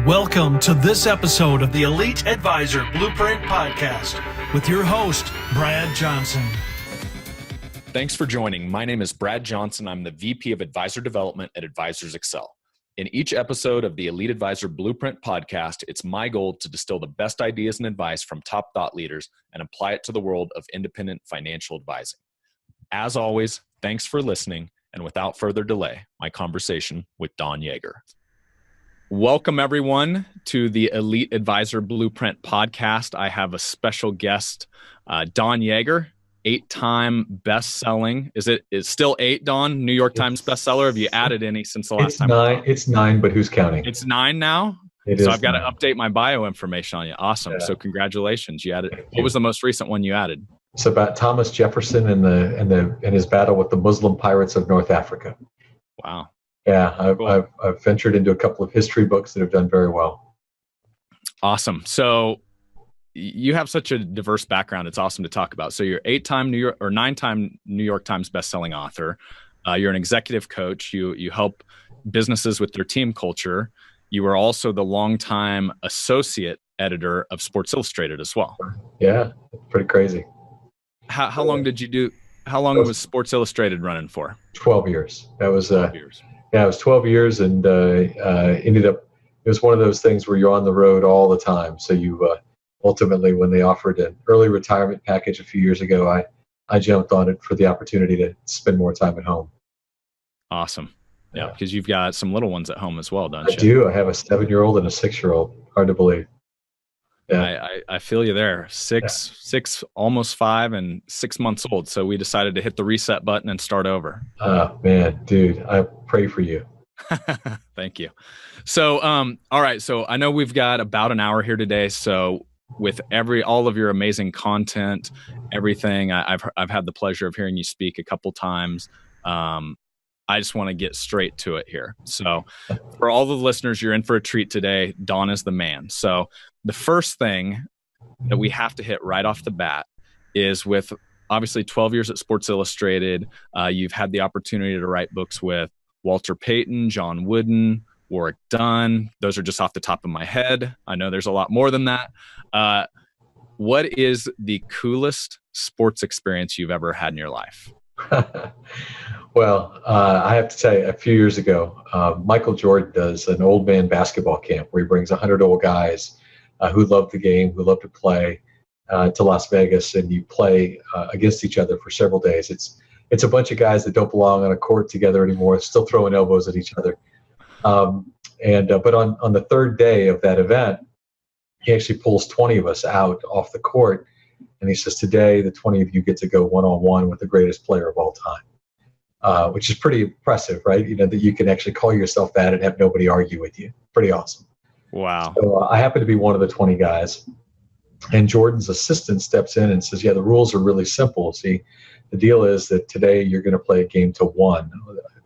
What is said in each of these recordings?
Welcome to this episode of the Elite Advisor Blueprint Podcast with your host, Brad Johnson. Thanks for joining. My name is Brad Johnson. I'm the VP of Advisor Development at Advisors Excel. In each episode of the Elite Advisor Blueprint Podcast, it's my goal to distill the best ideas and advice from top thought leaders and apply it to the world of independent financial advising. As always, thanks for listening. And without further delay, my conversation with Don Yaeger. Welcome, everyone, to the Elite Advisor Blueprint Podcast. I have a special guest, Don Yaeger, 8-time best-selling. Is it still 8, Don? New York Times bestseller? Have you added any since the last time? It's 9, but who's counting? It's 9 now? So I've got to update my bio information on you. Awesome. Yeah. So congratulations. You added. What was the most recent one you added? It's about Thomas Jefferson and his battle with the Muslim pirates of North Africa. Wow. Yeah, Cool. I've ventured into a couple of history books that have done very well. Awesome. So you have such a diverse background. It's awesome to talk about. So you're 9-time New York Times bestselling author. You're an executive coach. You help businesses with their team culture. You were also the longtime associate editor of Sports Illustrated as well. Yeah, pretty crazy. How long did you do? How long was Sports Illustrated running for? 12 years. That was 12 years. Yeah, it was 12 years, and ended up. It was one of those things where you're on the road all the time. So you ultimately, when they offered an early retirement package a few years ago, I jumped on it for the opportunity to spend more time at home. Awesome. Yeah, because you've got some little ones at home as well, don't you? I do. I have a 7-year-old and a 6-year-old. Hard to believe. Yeah. I feel you there. Six, almost 5 and 6 months old. So we decided to hit the reset button and start over. Oh man, dude, I pray for you. Thank you. So, all right. So I know we've got about an hour here today. So with all of your amazing content, everything, I've had the pleasure of hearing you speak a couple times. I just want to get straight to it here. So for all the listeners, you're in for a treat today. Don is the man. So the first thing that we have to hit right off the bat is with obviously 12 years at Sports Illustrated. You've had the opportunity to write books with Walter Payton, John Wooden, Warrick Dunn. Those are just off the top of my head. I know there's a lot more than that. What is the coolest sports experience you've ever had in your life? Well, I have to tell you, a few years ago, Michael Jordan does an old man basketball camp where he brings 100 old guys who love the game, who love to play, to Las Vegas, and you play against each other for several days. It's a bunch of guys that don't belong on a court together anymore, still throwing elbows at each other. But on the third day of that event, he actually pulls 20 of us out off the court, and he says, "Today, the 20 of you get to go one-on-one with the greatest player of all time," which is pretty impressive, right? You know, that you can actually call yourself that and have nobody argue with you. Pretty awesome. Wow. So I happen to be one of the 20 guys, and Jordan's assistant steps in and says, "Yeah, the rules are really simple. See, the deal is that today you're going to play a game to 1.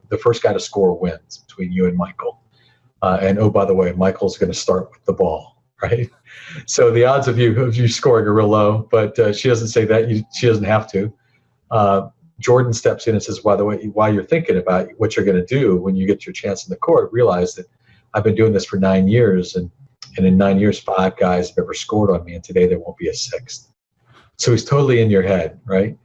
The first guy to score wins between you and Michael. And oh, by the way, Michael's going to start with the ball, right? So the odds of you scoring are real low, but she doesn't say that. She doesn't have to. Jordan steps in and says, by the way, while you're thinking about what you're going to do when you get your chance in the court, realize that I've been doing this for 9 years, and in 9 years, 5 guys have ever scored on me, and today there won't be a 6th. So he's totally in your head, right?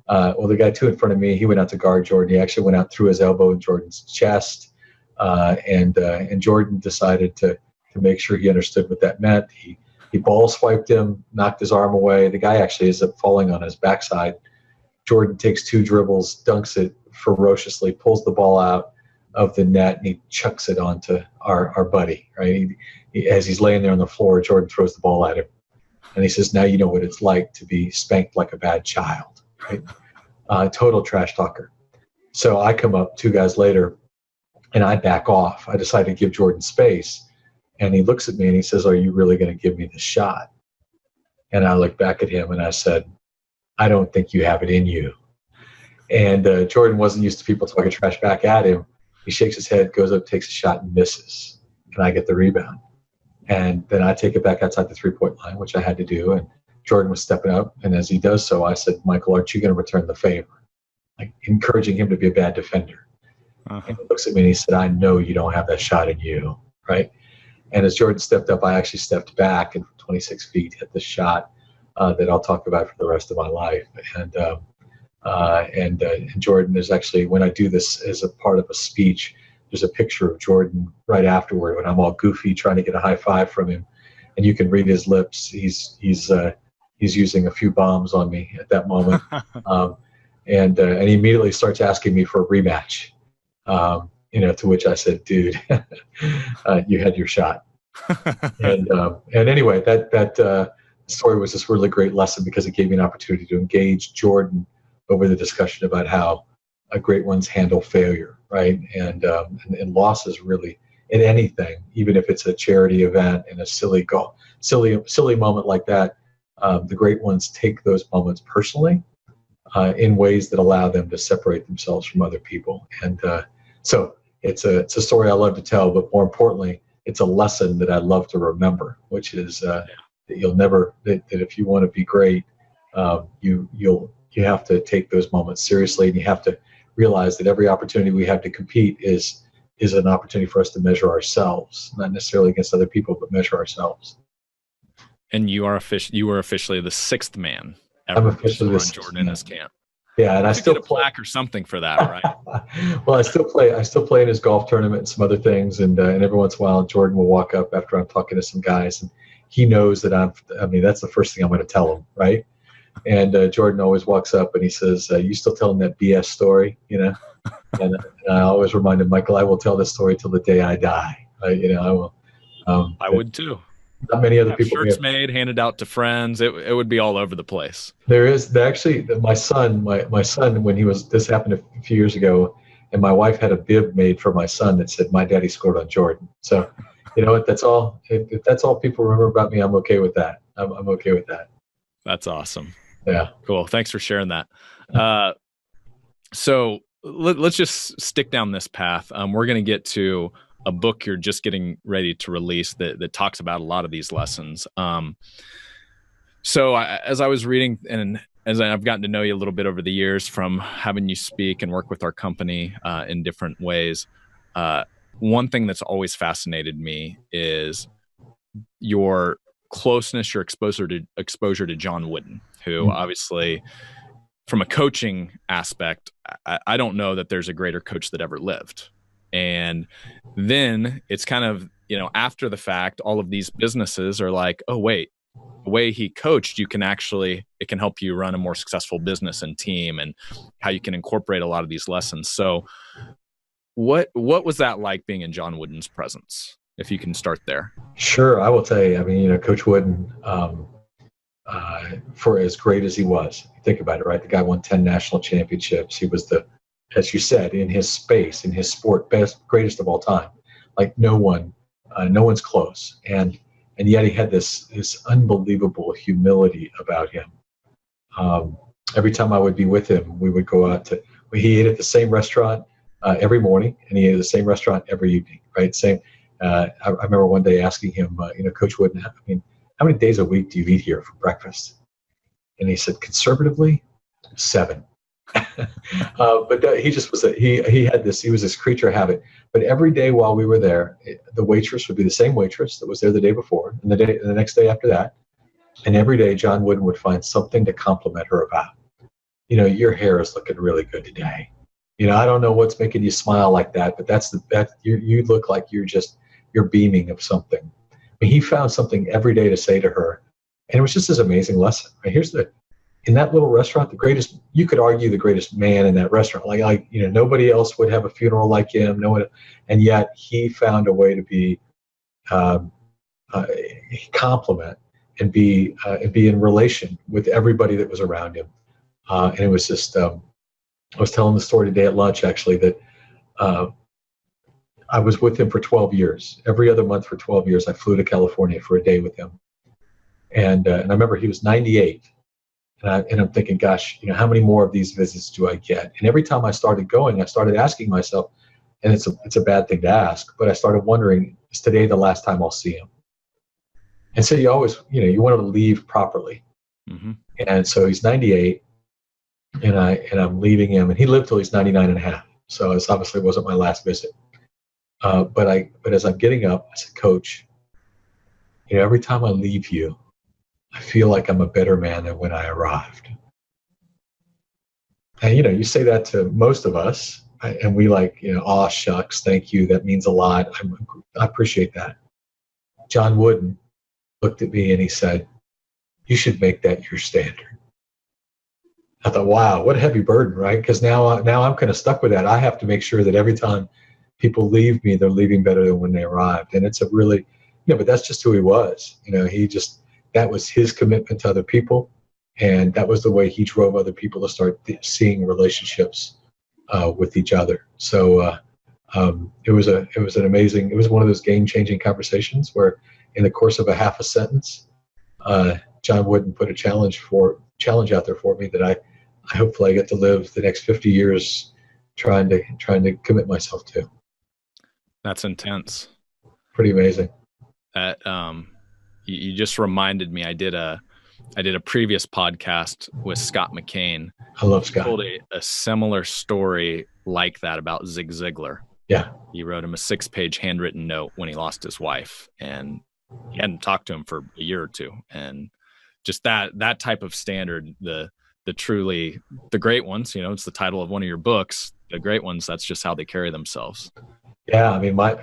Well, the guy 2 in front of me, he went out to guard Jordan. He actually went out, threw his elbow in Jordan's chest, and Jordan decided to make sure he understood what that meant. He ball swiped him, knocked his arm away. The guy actually ends up falling on his backside. Jordan takes 2 dribbles, dunks it ferociously, pulls the ball out of the net, and he chucks it onto our buddy, right? As he's laying there on the floor, Jordan throws the ball at him. And he says, "Now you know what it's like to be spanked like a bad child," right? Total trash talker. So I come up 2 guys later, and I back off. I decide to give Jordan space. And he looks at me and he says, "Are you really going to give me the shot?" And I look back at him and I said, "I don't think you have it in you." And Jordan wasn't used to people talking trash back at him. He shakes his head, goes up, takes a shot, and misses. And I get the rebound. And then I take it back outside the 3-point line, which I had to do. And Jordan was stepping up. And as he does so, I said, "Michael, aren't you going to return the favor?" Like encouraging him to be a bad defender. And he looks at me and he said, "I know you don't have that shot in you," right? And as Jordan stepped up, I actually stepped back and from 26 feet hit the shot that I'll talk about for the rest of my life. And Jordan is actually, when I do this as a part of a speech, there's a picture of Jordan right afterward when I'm all goofy trying to get a high five from him, and you can read his lips. He's using a few bombs on me at that moment, and he immediately starts asking me for a rematch. To which I said, "Dude, you had your shot." and anyway, that story was this really great lesson because it gave me an opportunity to engage Jordan over the discussion about how great ones handle failure, right? And losses really in anything, even if it's a charity event and a silly moment like that. The great ones take those moments personally in ways that allow them to separate themselves from other people. And so it's a story I love to tell, but more importantly, it's a lesson that I love to remember, which is that you'll never, that if you want to be great, you have to take those moments seriously, and you have to realize that every opportunity we have to compete is an opportunity for us to measure ourselves, not necessarily against other people, but measure ourselves. And you were officially the sixth man I'm ever officially on Jordan in his camp. Yeah, and I still get a plaque or something for that, right? Well, I still play in his golf tournament and some other things, and every once in a while, Jordan will walk up after I'm talking to some guys, and he knows that that's the first thing I'm going to tell him, right? And Jordan always walks up and he says, "You still telling that BS story?" And I always remind him, "Michael, I will tell this story till the day I die." I will. I would too. Not many other people. Shirts made, handed out to friends. It would be all over the place. There is actually my son when this happened a few years ago, and my wife had a bib made for my son that said, "My daddy scored on Jordan." So, you know what? That's all. If that's all people remember about me, I'm okay with that. I'm okay with that. That's awesome. Yeah. Cool. Thanks for sharing that. So let's just stick down this path. We're going to get to a book you're just getting ready to release that talks about a lot of these lessons. So as I was reading and as I've gotten to know you a little bit over the years from having you speak and work with our company in different ways, one thing that's always fascinated me is your closeness, your exposure to John Wooden, who obviously from a coaching aspect, I don't know that there's a greater coach that ever lived. And then it's kind of, after the fact, all of these businesses are like, oh, wait, the way he coached, it can help you run a more successful business and team, and how you can incorporate a lot of these lessons. So what was that like being in John Wooden's presence? If you can start there. Sure. I will tell you, Coach Wooden, for as great as he was, think about it, right? The guy won 10 national championships. He was as you said, in his space, in his sport, greatest of all time. Like no one's close. And yet he had this unbelievable humility about him. Every time I would be with him, we would go out he ate at the same restaurant every morning, and he ate at the same restaurant every evening, right? I remember one day asking him, Coach Wooden, how many days a week do you eat here for breakfast? And he said, conservatively, 7. But he just was he was this creature of habit. But every day while we were there, the waitress would be the same waitress that was there the day before, and the next day after that. And every day John Wooden would find something to compliment her about. Your hair is looking really good today. I don't know what's making you smile like that, but you look like you're beaming of something. He found something every day to say to her, and it was just this amazing lesson. Right? In that little restaurant, you could argue the greatest man in that restaurant. Nobody else would have a funeral like him. No one, and yet he found a way to be compliment and be in relation with everybody that was around him. And it was just. I was telling the story today at lunch, actually, that I was with him for 12 years. Every other month for 12 years, I flew to California for a day with him. And I remember he was 98. And I'm thinking, gosh, how many more of these visits do I get? And every time I started going, I started asking myself, and it's a bad thing to ask, but I started wondering, is today the last time I'll see him? And so you always, you want to leave properly. Mm-hmm. And so he's 98. And I'm leaving him, and he lived till he's 99 and a half. So it obviously wasn't my last visit. But as I'm getting up, I said, Coach, every time I leave you, I feel like I'm a better man than when I arrived. And, you say that to most of us, and we aw, shucks, thank you. That means a lot. I appreciate that. John Wooden looked at me and he said, you should make that your standard. I thought, wow, what a heavy burden, right? Because now I'm kind of stuck with that. I have to make sure that every time people leave me, they're leaving better than when they arrived. And it's a really, but that's just who he was. That was his commitment to other people. And that was the way he drove other people to start seeing relationships with each other. So it was one of those game-changing conversations where in the course of a half a sentence, John Wooden put a challenge out there for me that I hopefully I get to live the next 50 years trying to commit myself to. That's intense. Pretty amazing. That you just reminded me. I did a previous podcast with Scott McCain. I love Scott. He told a similar story like that about Zig Ziglar. Yeah. He wrote him a 6-page handwritten note when he lost his wife, and he hadn't talked to him for a year or two. And just that type of standard, the truly the great ones, it's the title of one of your books, the great ones, that's just how they carry themselves. Yeah. I mean, I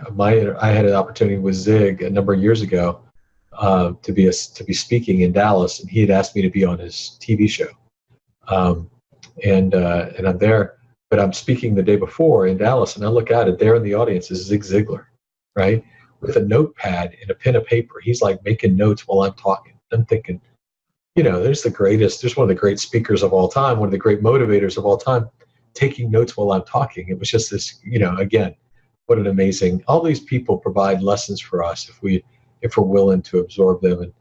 had an opportunity with Zig a number of years ago to be speaking in Dallas, and he had asked me to be on his TV show. And I'm there, but I'm speaking the day before in Dallas, and I look out, and there in the audience is Zig Ziglar, right? With a notepad and a pen and paper. He's like making notes while I'm talking. I'm thinking, there's one of the great speakers of all time, one of the great motivators of all time, taking notes while I'm talking. It was just this, again, what an amazing, all these people provide lessons for us if we're willing to absorb them and,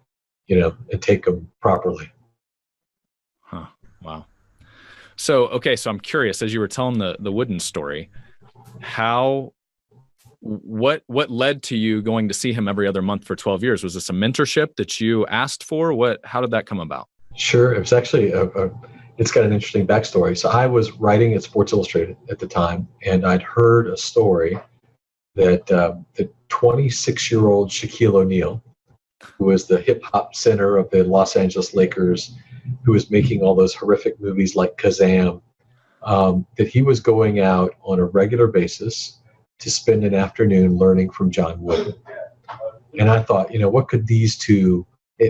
and take them properly. Huh. Wow. So, okay. So I'm curious, as you were telling the Wooden story, what led to you going to see him every other month for 12 years? Was this a mentorship that you asked for? How did that come about? Sure. It was actually it's got an interesting backstory. So I was writing at Sports Illustrated at the time, and I'd heard a story that the 26-year-old Shaquille O'Neal, who was the hip hop center of the Los Angeles Lakers, who was making all those horrific movies like Kazam, that he was going out on a regular basis to spend an afternoon learning from John Wooden. And I thought, what could these two,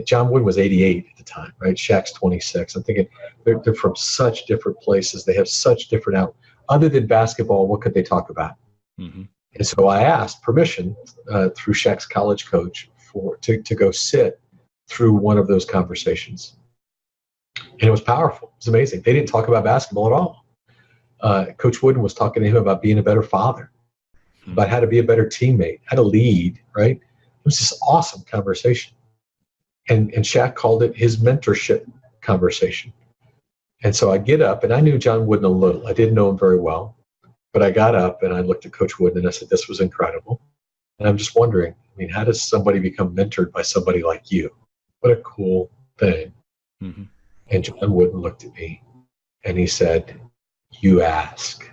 John Wooden was 88 at the time, right? Shaq's 26. I'm thinking they're from such different places. They have such different other than basketball, what could they talk about? Mm-hmm. And so I asked permission through Shaq's college coach to go sit through one of those conversations. And it was powerful. It was amazing. They didn't talk about basketball at all. Coach Wooden was talking to him about being a better father, about how to be a better teammate, how to lead, right? It was this awesome conversation. And Shaq called it his mentorship conversation. And so I get up, and I knew John Wooden a little. I didn't know him very well, but I got up and I looked at Coach Wooden and I said, this was incredible. And I'm just wondering, how does somebody become mentored by somebody like you? What a cool thing. Mm-hmm. And John Wooden looked at me and he said, you ask.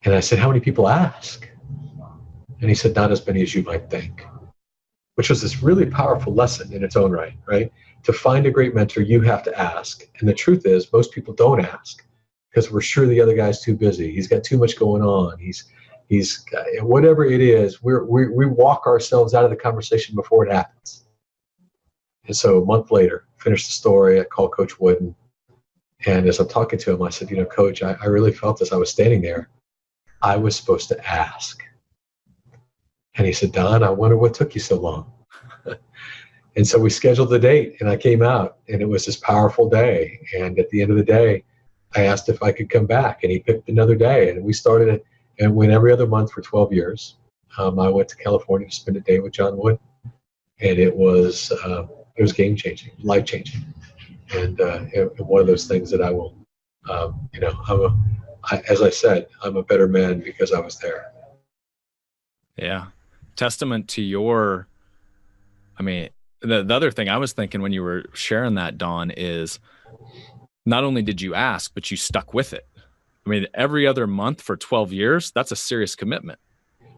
And I said, how many people ask? And he said, not as many as you might think, which was this really powerful lesson in its own right, right? To find a great mentor, you have to ask. And the truth is, most people don't ask because we're sure the other guy's too busy. He's got too much going on. He's whatever it is, we walk ourselves out of the conversation before it happens. And so a month later, finished the story, I called Coach Wooden. And as I'm talking to him, I said, Coach, I really felt this. I was standing there. I was supposed to ask. And he said, Don, I wonder what took you so long. And so we scheduled the date, and I came out, and it was this powerful day. And at the end of the day, I asked if I could come back, and he picked another day. And we started it and went every other month for 12 years. I went to California to spend a day with John Wood, and it was game-changing, life-changing. And one of those things that I will, as I said, I'm a better man because I was there. Yeah. Testament to your, the other thing I was thinking when you were sharing that, Don, is not only did you ask, but you stuck with it. Every other month for 12 years, that's a serious commitment.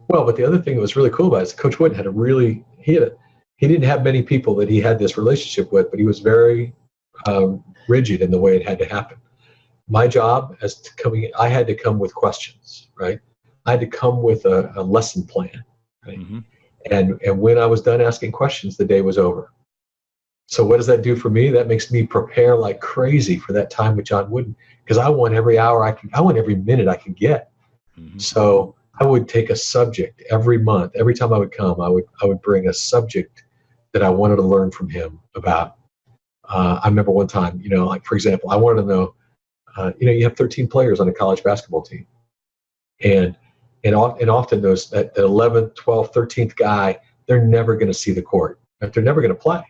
Well, but the other thing that was really cool about it is Coach Wooden had a really he didn't have many people that he had this relationship with, but he was very rigid in the way it had to happen. My job I had to come with questions, right? I had to come with a lesson plan, right? Mm-hmm. And when I was done asking questions, the day was over. So what does that do for me? That makes me prepare like crazy for that time with John Wooden, because I want every hour I want every minute I can get. Mm-hmm. So I would take a subject every month. Every time I would come, I would bring a subject that I wanted to learn from him about. I remember one time, like for example, I wanted to know, you have 13 players on a college basketball team, and often that 11th, 12th, 13th guy, they're never going to see the court. They're never going to play.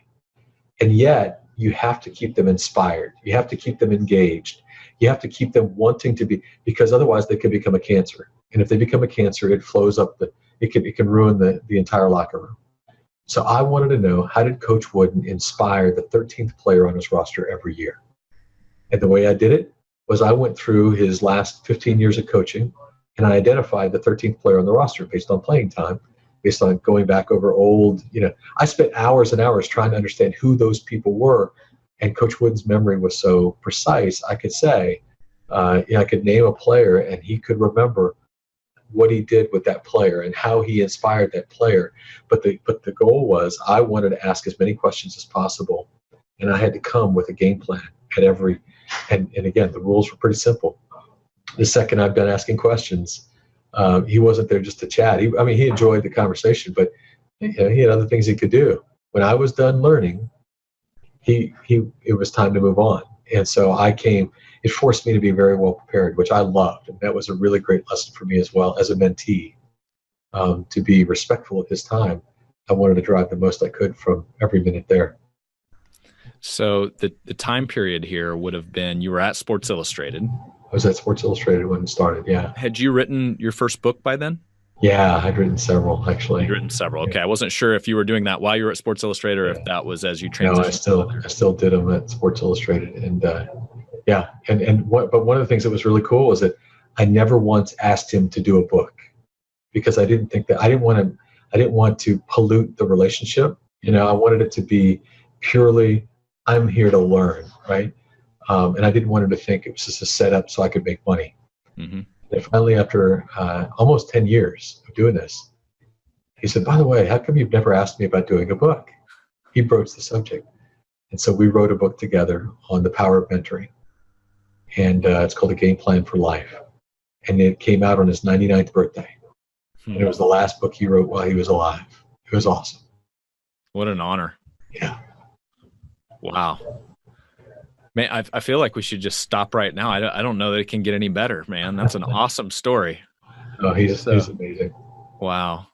And yet you have to keep them inspired. You have to keep them engaged. You have to keep them wanting to be, because otherwise they could become a cancer. And if they become a cancer, it flows up it can ruin the entire locker room. So I wanted to know, how did Coach Wooden inspire the 13th player on his roster every year? And the way I did it was I went through his last 15 years of coaching, and I identified the 13th player on the roster based on playing time, based on going back over old, I spent hours and hours trying to understand who those people were. And Coach Wooden's memory was so precise. I could say, I could name a player and he could remember what he did with that player and how he inspired that player. But the goal was, I wanted to ask as many questions as possible. And I had to come with a game plan at every, and again, the rules were pretty simple. The second I've done asking questions, he wasn't there just to chat. He enjoyed the conversation, but he had other things he could do. When I was done learning, it was time to move on. And so it forced me to be very well prepared, which I loved. And that was a really great lesson for me as well as a mentee, to be respectful of his time. I wanted to drive the most I could from every minute there. So the time period here would have been, you were at Sports Illustrated. I was at Sports Illustrated when it started, yeah. Had you written your first book by then? Yeah, I'd written several, actually. You'd written several. Okay, I wasn't sure if you were doing that while you were at Sports Illustrated or if that was as you transitioned. No, I still did them at Sports Illustrated, and but one of the things that was really cool is that I never once asked him to do a book, because I didn't want to pollute the relationship. I wanted it to be purely, I'm here to learn, right? And I didn't want him to think it was just a setup so I could make money. Mm-hmm. And finally, after almost 10 years of doing this, he said, by the way, how come you've never asked me about doing a book? He broached the subject. And so we wrote a book together on the power of mentoring. And it's called A Game Plan for Life. And it came out on his 99th birthday. And it was the last book he wrote while he was alive. It was awesome. What an honor. Yeah. Wow. Man, I feel like we should just stop right now. I don't know that it can get any better, man. That's an awesome story. Oh, he's amazing. Wow.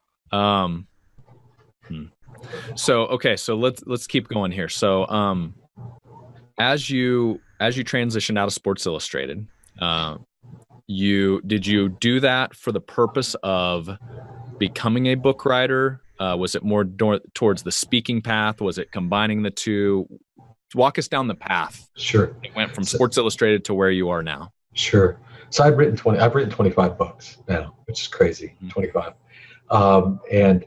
So let's keep going here. So as you transitioned out of Sports Illustrated, did you do that for the purpose of becoming a book writer? Was it more towards the speaking path? Was it combining the two? Walk us down the path. Sure. It went from Sports Illustrated to where you are now. Sure. So I've written 25 books now, which is crazy. 25. And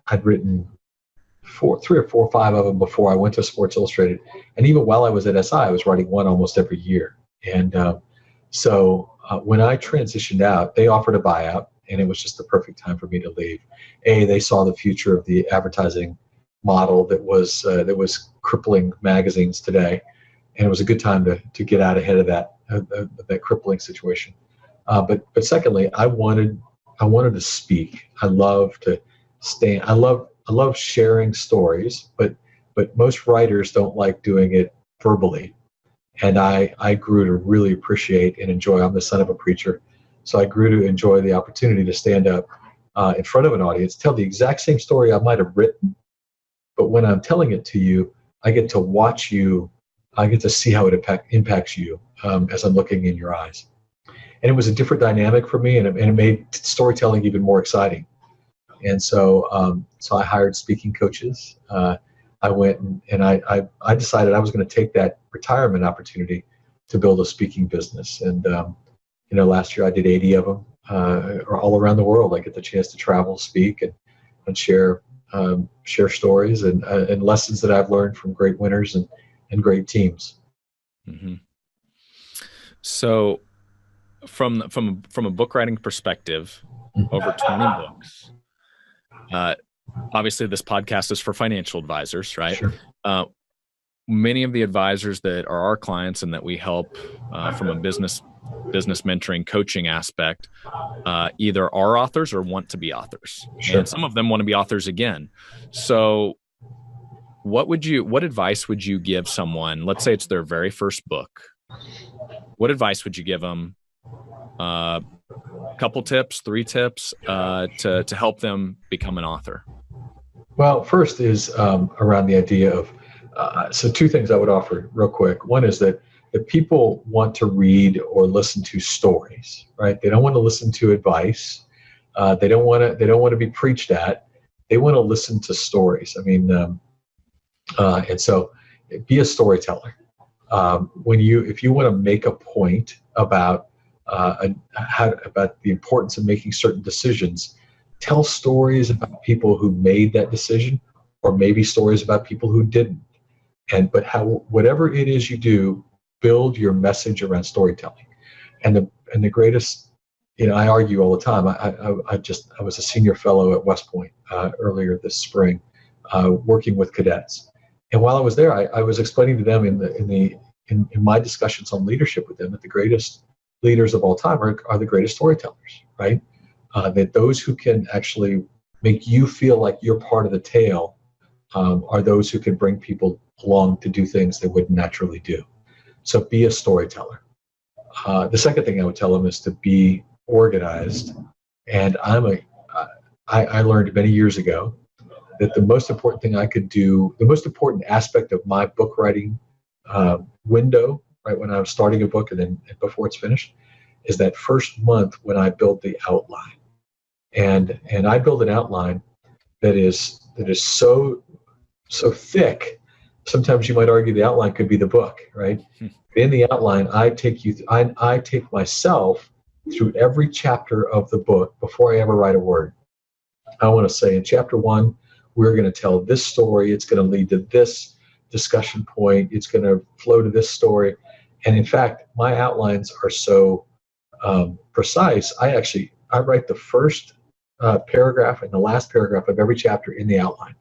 I'd written 3 or 4 or 5 of them before I went to Sports Illustrated. And even while I was at SI, I was writing one almost every year. And so when I transitioned out, they offered a buyout, and it was just the perfect time for me to leave. They saw the future of the advertising model that was crippling magazines today, and it was a good time to get out ahead of that crippling situation. But secondly, I wanted to speak. I love to stand. I love sharing stories, but most writers don't like doing it verbally. And I grew to really appreciate and enjoy. I'm the son of a preacher, so I grew to enjoy the opportunity to stand up in front of an audience, tell the exact same story I might have written. But when I'm telling it to you, I get to watch you. I get to see how it impacts you as I'm looking in your eyes. And it was a different dynamic for me, and it made storytelling even more exciting. And so I hired speaking coaches. I went and I decided I was going to take that retirement opportunity to build a speaking business. And last year I did 80 of them all around the world. I get the chance to travel, speak, and share stories and lessons that I've learned from great winners and great teams. Mm-hmm. So, from a book writing perspective, over 20 books. Obviously, this podcast is for financial advisors, right? Sure. Many of the advisors that are our clients and that we help from a business mentoring coaching aspect either are authors or want to be authors. Sure. And some of them want to be authors again. So what advice would you give someone? Let's say it's their very first book. What advice would you give them? A couple tips, 3 tips to help them become an author? Well, first is around the idea of, so 2 things I would offer real quick. One is that people want to read or listen to stories, right? They don't want to listen to advice. They don't want to be preached at. They want to listen to stories. I mean, and so be a storyteller. If you want to make a point about about the importance of making certain decisions, tell stories about people who made that decision, or maybe stories about people who didn't. But whatever it is you do, build your message around storytelling. And the greatest, I argue all the time. I was a senior fellow at West Point earlier this spring, working with cadets. And while I was there, I was explaining to them in my discussions on leadership with them that the greatest leaders of all time are the greatest storytellers, right? That those who can actually make you feel like you're part of the tale are those who can bring people along to do things they wouldn't naturally do. So be a storyteller. The second thing I would tell them is to be organized. And I learned many years ago that the most important thing I could do, the most important aspect of my book writing window, right when I was starting a book and then before it's finished, is that first month when I build the outline. And I build an outline that is so thick. Sometimes you might argue the outline could be the book, right? In the outline, I take myself through every chapter of the book before I ever write a word. I want to say in chapter 1, we're going to tell this story. It's going to lead to this discussion point. It's going to flow to this story. And in fact, my outlines are so precise. I write the first paragraph and the last paragraph of every chapter in the outline.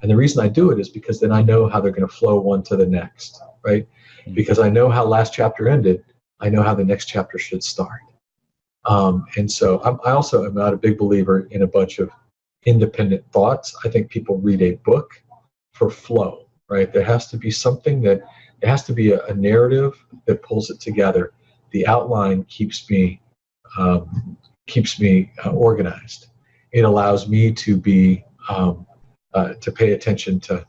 And the reason I do it is because then I know how they're going to flow one to the next, right? Because I know how last chapter ended, I know how the next chapter should start. And so I also am not a big believer in a bunch of independent thoughts. I think people read a book for flow, right? There has to be something there has to be a narrative that pulls it together. The outline keeps me organized. It allows me to be to pay attention to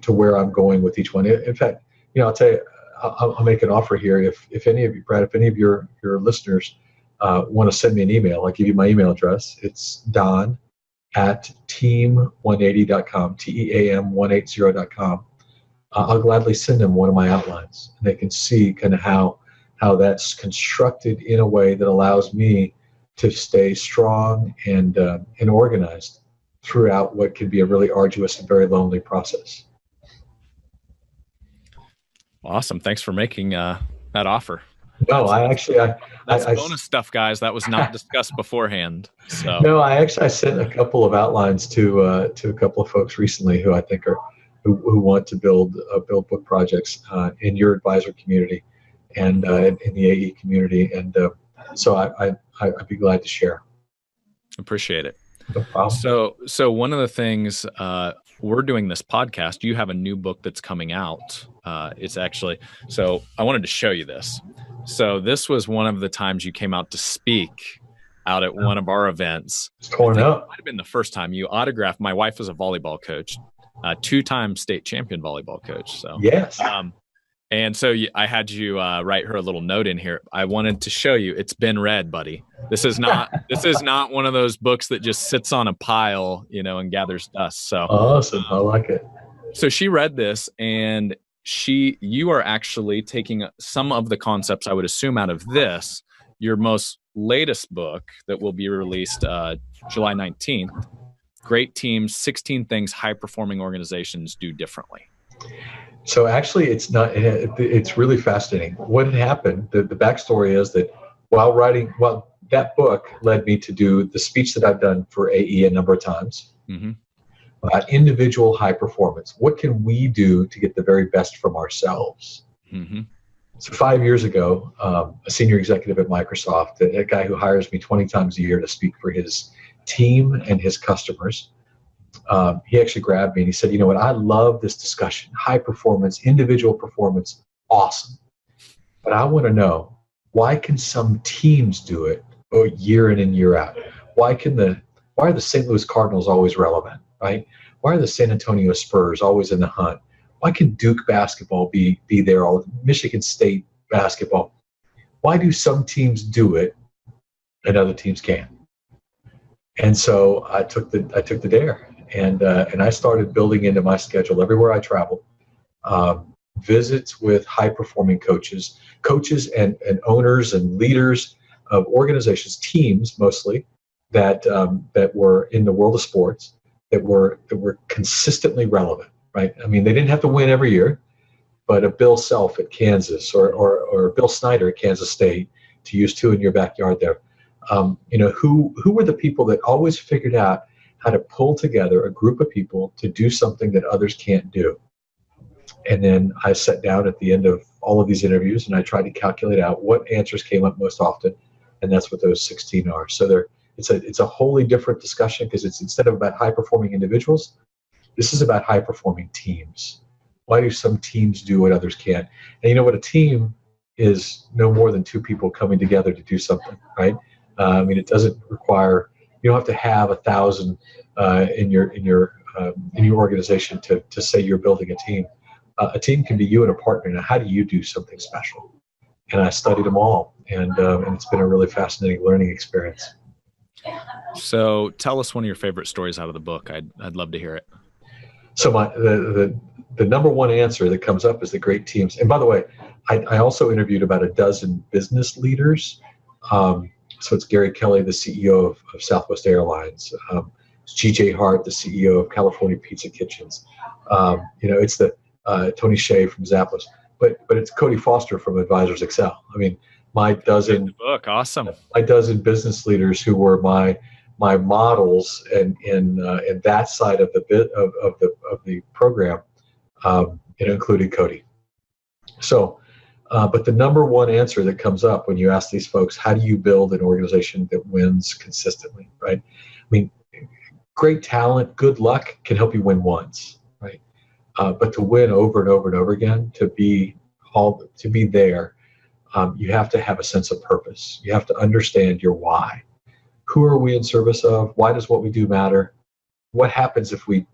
where I'm going with each one. In fact, I'll tell you, I'll make an offer here. If any of you, Brad, if any of your listeners want to send me an email, I'll give you my email address. It's don@team180.com, TEAM180.com. I'll gladly send them one of my outlines, and they can see kind of how that's constructed in a way that allows me to stay strong and organized throughout what can be a really arduous and very lonely process. Awesome. Thanks for making that offer. No, that's bonus stuff, guys. That was not discussed beforehand. So no, I sent a couple of outlines to a couple of folks recently who I think who want to build book projects in your advisor community and in the AE community, and so I'd be glad to share. Appreciate it. No problem. So one of the things we're doing this podcast, you have a new book that's coming out. It's actually, so I wanted to show you this. So this was one of the times you came out to speak out at one of our events. It's torn up. It might have been the first time you autographed. My wife was a volleyball coach, 2-time state champion volleyball coach. So yes. And so I had you write her a little note in here. I wanted to show you it's been read, buddy. This is not one of those books that just sits on a pile, and gathers dust. So awesome. I like it. So she read this, and you are actually taking some of the concepts I would assume out of this, your most latest book that will be released July 19th, great teams, 16 things high-performing organizations do differently. So actually, it's not. It's really fascinating. What had happened, the backstory is that while that book led me to do the speech that I've done for AE a number of times, about individual high performance. What can we do to get the very best from ourselves? So 5 years ago, a senior executive at Microsoft, a guy who hires me 20 times a year to speak for his team and his customers, he actually grabbed me and he said, you know what, I love this discussion, high performance, individual performance, awesome. But I want to know, why can some teams do it year in and year out? Why are the St. Louis Cardinals always relevant, right? Why are the San Antonio Spurs always in the hunt? Why can Duke basketball be there, all Michigan State basketball? Why do some teams do it and other teams can't? And so I took the dare, and I started building into my schedule everywhere I traveled, visits with high performing coaches and owners and leaders of organizations, teams mostly, that were in the world of sports, that were consistently relevant, right? I mean, they didn't have to win every year, but a Bill Self at Kansas or Bill Snyder at Kansas State, to use two in your backyard there, who were the people that always figured out how to pull together a group of people to do something that others can't do. And then I sat down at the end of all of these interviews and I tried to calculate out what answers came up most often, and that's what those 16 are. So it's a wholly different discussion, because it's, instead of about high performing individuals, this is about high performing teams. Why do some teams do what others can't? And you know what, a team is no more than two people coming together to do something, right? I mean, it doesn't require, you don't have to have 1,000 in your organization to say you're building a team. A team can be you and a partner. Now, how do you do something special? And I studied them all, and it's been a really fascinating learning experience. So tell us one of your favorite stories out of the book. I'd love to hear it. So the number one answer that comes up is the great teams. And by the way, I also interviewed about a dozen business leaders. So it's Gary Kelly, the CEO of Southwest Airlines. It's G.J. Hart, the CEO of California Pizza Kitchens. It's the Tony Hsieh from Zappos. But it's Cody Foster from Advisors Excel. I mean, my dozen business leaders who were my models in that side of the program, included Cody. So, but the number one answer that comes up when you ask these folks, how do you build an organization that wins consistently, right? I mean, great talent, good luck can help you win once, right? But to win over and over and over again, to be there, you have to have a sense of purpose. You have to understand your why. Who are we in service of? Why does what we do matter? What happens if we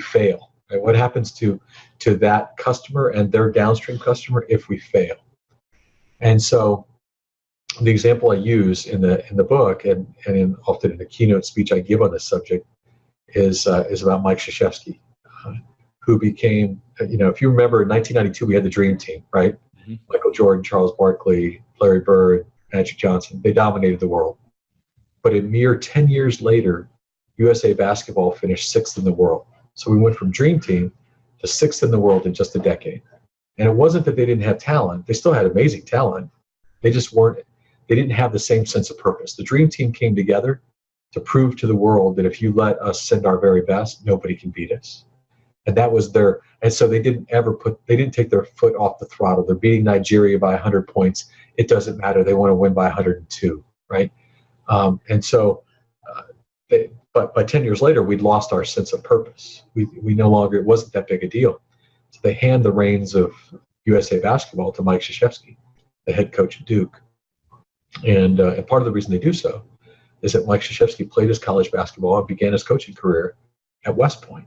fail? Right? What happens to that customer and their downstream customer if we fail? And so, the example I use in the book and often in the keynote speech I give on this subject is about Mike Krzyzewski, who became, if you remember, in 1992 we had the Dream Team, right? Mm-hmm. Michael Jordan, Charles Barkley, Larry Bird, Magic Johnson. They dominated the world. But a mere 10 years later, USA Basketball finished 6th in the world. So we went from Dream Team to 6th in the world in just a decade. And it wasn't that they didn't have talent. They still had amazing talent. They didn't have the same sense of purpose. The Dream Team came together to prove to the world that if you let us send our very best, nobody can beat us. And that was and so they didn't take their foot off the throttle. They're beating Nigeria by 100 points. It doesn't matter. They want to win by 102, right? But by 10 years later, we'd lost our sense of purpose. We no longer, it wasn't that big a deal. So they hand the reins of USA Basketball to Mike Krzyzewski, the head coach at Duke. And part of the reason they do so is that Mike Krzyzewski played his college basketball and began his coaching career at West Point.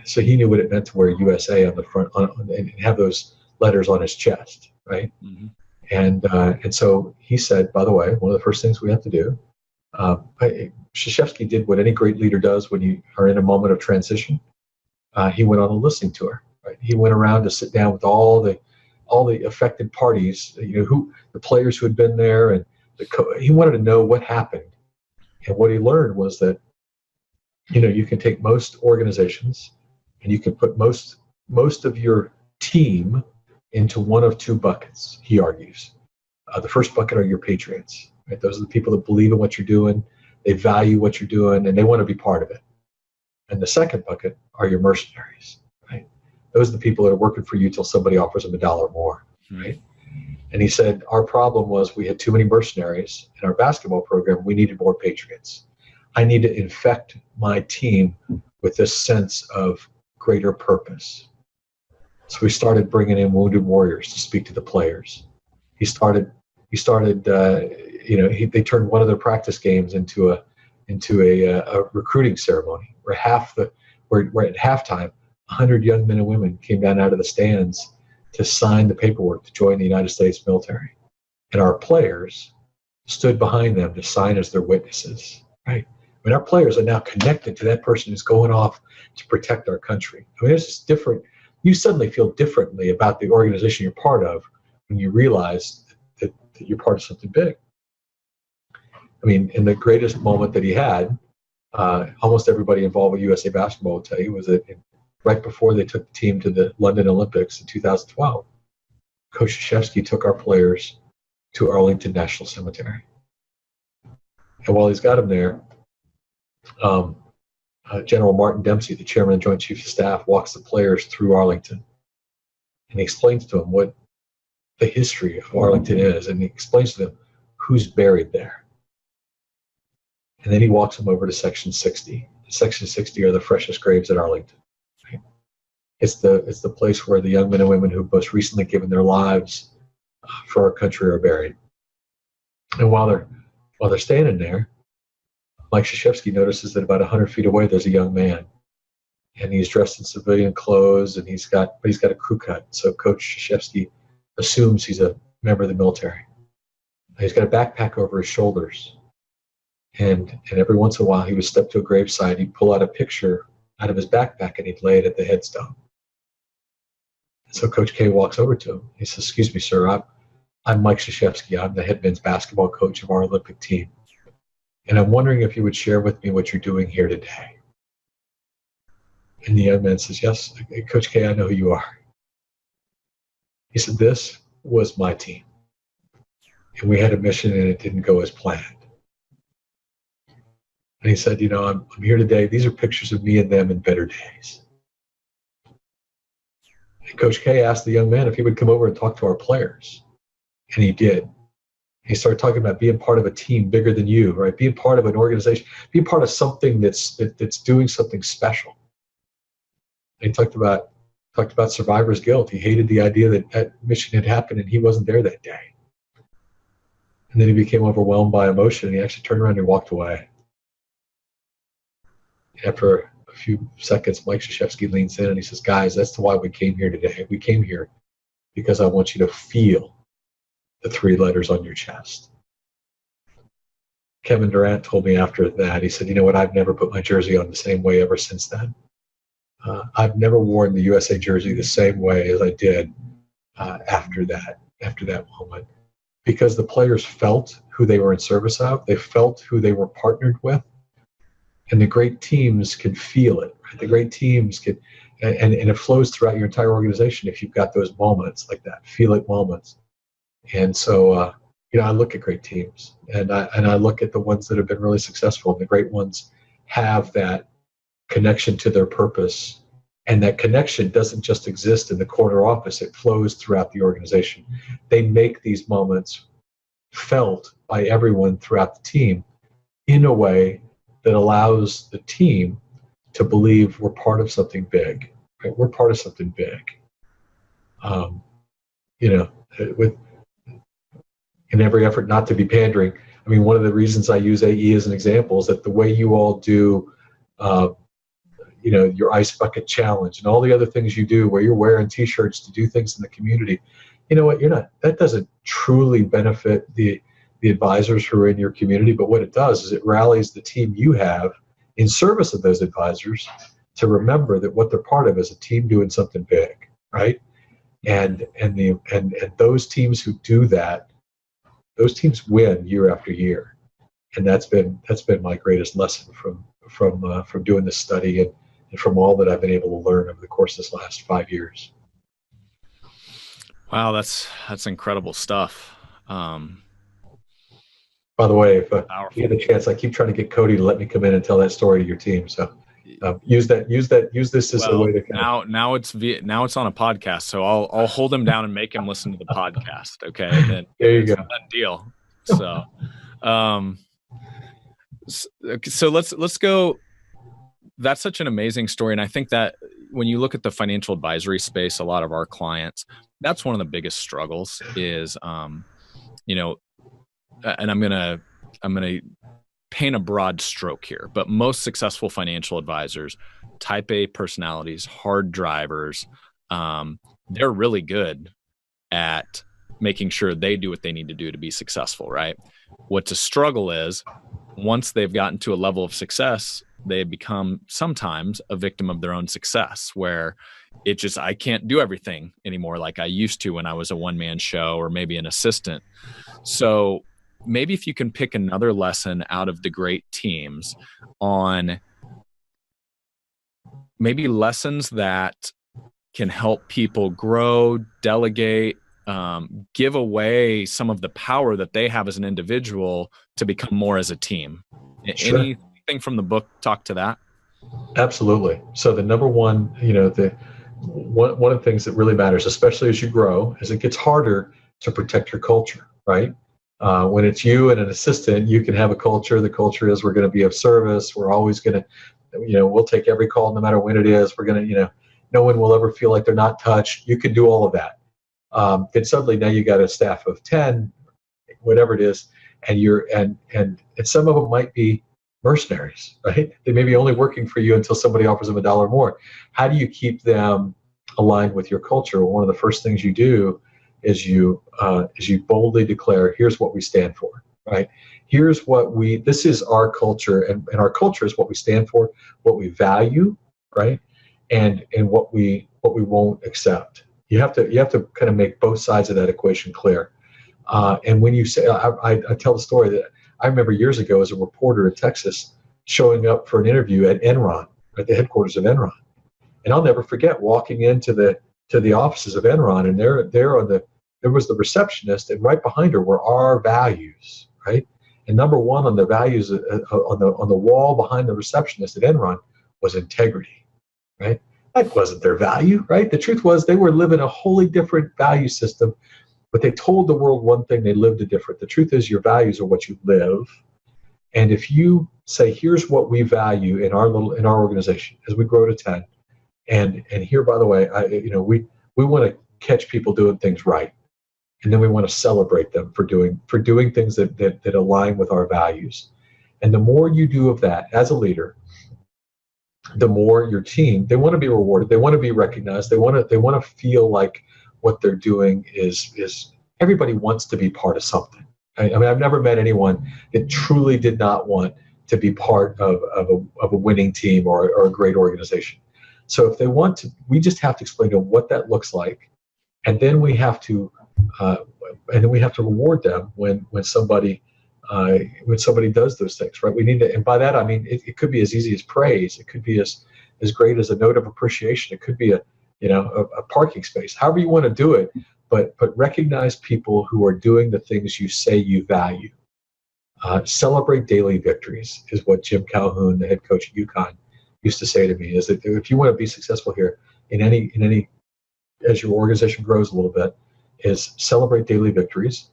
So he knew what it meant to wear USA on the front and have those letters on his chest, right? Mm-hmm. And so he said, by the way, one of the first things we have to do, Krzyzewski did what any great leader does when you are in a moment of transition. He went on a listening tour, right? He went around to sit down with all the affected parties, who the players who had been there, and he wanted to know what happened. And what he learned was that You can take most organizations and you can put most of your team into one of two buckets, he argues. The first bucket are your patriots, right? Those are the people that believe in what you're doing, they value what you're doing, and they want to be part of it. And the second bucket are your mercenaries, right? Those are the people that are working for you till somebody offers them $1 more, right? And he said, our problem was we had too many mercenaries in our basketball program. We needed more patriots. I need to infect my team with this sense of greater purpose. So we started bringing in wounded warriors to speak to the players. They turned one of their practice games into a recruiting ceremony where at halftime, 100 young men and women came down out of the stands to sign the paperwork to join the United States military. And our players stood behind them to sign as their witnesses, right? I mean, our players are now connected to that person who's going off to protect our country. I mean, it's just different. You suddenly feel differently about the organization you're part of when you realize that you're part of something big. I mean, in the greatest moment that he had, almost everybody involved with USA Basketball will tell you, was that right before they took the team to the London Olympics in 2012, Coach Krzyzewski took our players to Arlington National Cemetery. And while he's got them there, General Martin Dempsey, the chairman of the Joint Chiefs of Staff, walks the players through Arlington. And he explains to them what the history of Arlington is, and he explains to them who's buried there. And then he walks them over to Section 60. Section 60 are the freshest graves at Arlington. Right? It's the place where the young men and women who've most recently given their lives for our country are buried. And while they're standing there, Mike Krzyzewski notices that about 100 feet away there's a young man, and he's dressed in civilian clothes, and he's got a crew cut. So Coach Krzyzewski assumes he's a member of the military. He's got a backpack over his shoulders, and every once in a while he would step to a gravesite. He'd pull out a picture out of his backpack and he'd lay it at the headstone. And so Coach K walks over to him. He says, "Excuse me, sir. I'm Mike Krzyzewski. I'm the head men's basketball coach of our Olympic team. And I'm wondering if you would share with me what you're doing here today." And the young man says, "Yes, Coach K, I know who you are." He said, "This was my team. And we had a mission and it didn't go as planned." And he said, I'm here today. These are pictures of me and them in better days." And Coach K asked the young man if he would come over and talk to our players. And he did. He started talking about being part of a team bigger than you, right? Being part of an organization, being part of something that's doing something special. And he talked about survivor's guilt. He hated the idea that mission had happened and he wasn't there that day. And then he became overwhelmed by emotion and he actually turned around and walked away. After a few seconds, Mike Krzyzewski leans in and he says, "Guys, that's why we came here today. We came here because I want you to feel the 3 letters on your chest." Kevin Durant told me after that, he said, "You know what? I've never put my jersey on the same way ever since then. I've never worn the USA jersey the same way as I did after that moment, because the players felt who they were in service of. They felt who they were partnered with. And the great teams can feel it. Right? The great teams can, and it flows throughout your entire organization if you've got those moments like that, feel it moments. And so, I look at great teams, and I look at the ones that have been really successful. And the great ones have that connection to their purpose, and that connection doesn't just exist in the corner office; it flows throughout the organization. They make these moments felt by everyone throughout the team in a way that allows the team to believe we're part of something big. Right? We're part of something big. With in every effort not to be pandering. I mean, one of the reasons I use AE as an example is that the way you all do, your ice bucket challenge and all the other things you do, where you're wearing T-shirts to do things in the community. You know what? That doesn't truly benefit the advisors who are in your community, but what it does is it rallies the team you have in service of those advisors to remember that what they're part of is a team doing something big, right? And those teams who do that, those teams win year after year, and that's been my greatest lesson from from doing this study and from all that I've been able to learn over the course of this last 5 years. Wow, that's incredible stuff. By the way, if you get a chance, I keep trying to get Cody to let me come in and tell that story to your team. So use this as a way to now it's on a podcast. So I'll hold him down and make him listen to the podcast. Okay, and then there you go. Done deal. So, so let's go. That's such an amazing story, and I think that when you look at the financial advisory space, a lot of our clients, that's one of the biggest struggles is, and I'm gonna paint a broad stroke here, but most successful financial advisors, type A personalities, hard drivers, they're really good at making sure they do what they need to do to be successful, right? What's a struggle is once they've gotten to a level of success, they become sometimes a victim of their own success, where I can't do everything anymore like I used to when I was a one-man show or maybe an assistant. So maybe if you can pick another lesson out of the great teams on maybe lessons that can help people grow, delegate, give away some of the power that they have as an individual to become more as a team. Sure. Anything from the book talk to that? Absolutely. So the number one, one of the things that really matters, especially as you grow, is it gets harder to protect your culture, right? When it's you and an assistant, you can have a culture. The culture is we're going to be of service. We're always going to, we'll take every call no matter when it is. We're going to, no one will ever feel like they're not touched. You can do all of that. Then suddenly now you got a staff of 10, whatever it is, and some of them might be mercenaries, right? They may be only working for you until somebody offers them $1 more. How do you keep them aligned with your culture? Well, one of the first things you do is you boldly declare, here's what we stand for, right? This is our culture, and our culture is what we stand for, what we value, right? And what we won't accept. You have to kind of make both sides of that equation clear. And when you say, I tell the story that I remember years ago as a reporter in Texas showing up for an interview at Enron, at the headquarters of Enron. And I'll never forget walking into the offices of Enron, and there was the receptionist, and right behind her were our values, right? And number one on the values on the wall behind the receptionist at Enron was integrity, right? That wasn't their value, right? The truth was they were living a wholly different value system, but they told the world one thing, they lived a different. The truth is your values are what you live. And if you say, here's what we value in our organization as we grow to 10, and here, by the way, we want to catch people doing things right. And then we want to celebrate them for doing things that align with our values. And the more you do of that as a leader, the more your team, they want to be rewarded, they want to be recognized, they want to feel like what they're doing is everybody wants to be part of something. I mean, I've never met anyone that truly did not want to be part of a winning team or a great organization. So if they want to, we just have to explain to them what that looks like, and then we have to reward them when somebody does those things, right? We need to, and by that I mean it could be as easy as praise. It could be as great as a note of appreciation. It could be a parking space. However you want to do it, but recognize people who are doing the things you say you value. Celebrate daily victories is what Jim Calhoun, the head coach at UConn, used to say to me. Is that if you want to be successful here in any as your organization grows a little bit, is celebrate daily victories.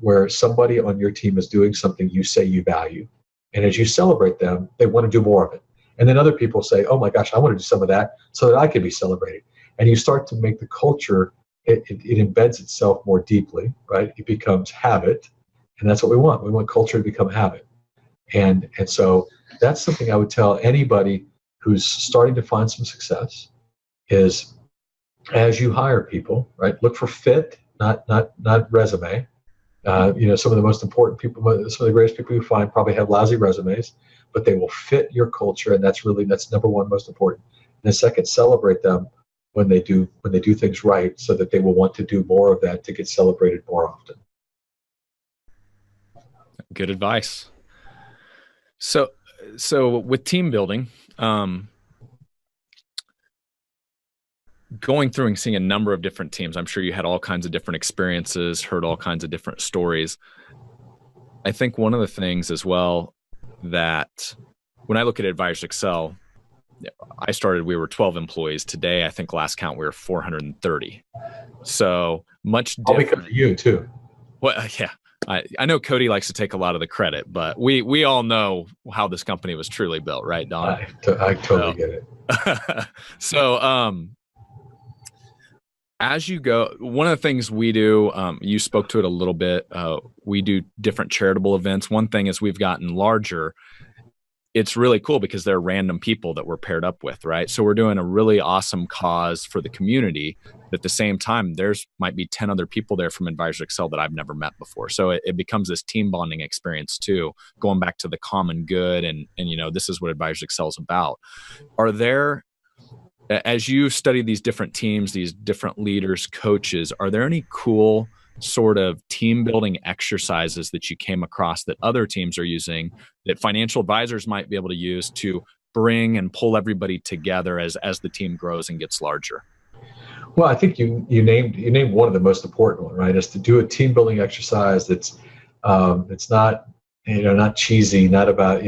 Where somebody on your team is doing something you say you value. And as you celebrate them, they want to do more of it. And then other people say, oh my gosh, I want to do some of that so that I can be celebrated. And you start to make the culture, it embeds itself more deeply, right? It becomes habit. And that's what we want. We want culture to become habit. And so that's something I would tell anybody who's starting to find some success is as you hire people, right? Look for fit, not resume. Some of the most important people, some of the greatest people you find probably have lousy resumes, but they will fit your culture, and that's number one, most important. And then second, celebrate them when they do things right, so that they will want to do more of that to get celebrated more often. Good advice. So So with team building, going through and seeing a number of different teams, I'm sure you had all kinds of different experiences, heard all kinds of different stories. I think one of the things as well that when I look at Advisors Excel, I started, we were 12 employees. Today, I think last count, we were 430. So much different. All because of you too. Well, yeah. I know Cody likes to take a lot of the credit, but we all know how this company was truly built, right, Don? I totally get it. So, as you go, one of the things we do, you spoke to it a little bit, we do different charitable events. One thing is we've gotten larger. It's really cool because they're random people that we're paired up with, right? So we're doing a really awesome cause for the community. But at the same time, there's might be 10 other people there from Advisors Excel that I've never met before. So it becomes this team bonding experience too, going back to the common good. And this is what Advisors Excel is about. Are there, as you study these different teams, these different leaders, coaches, are there any cool sort of team building exercises that you came across that other teams are using that financial advisors might be able to use to bring and pull everybody together as the team grows and gets larger? Well, I think you named one of the most important one, right? Is to do a team building exercise that's it's not not cheesy, not about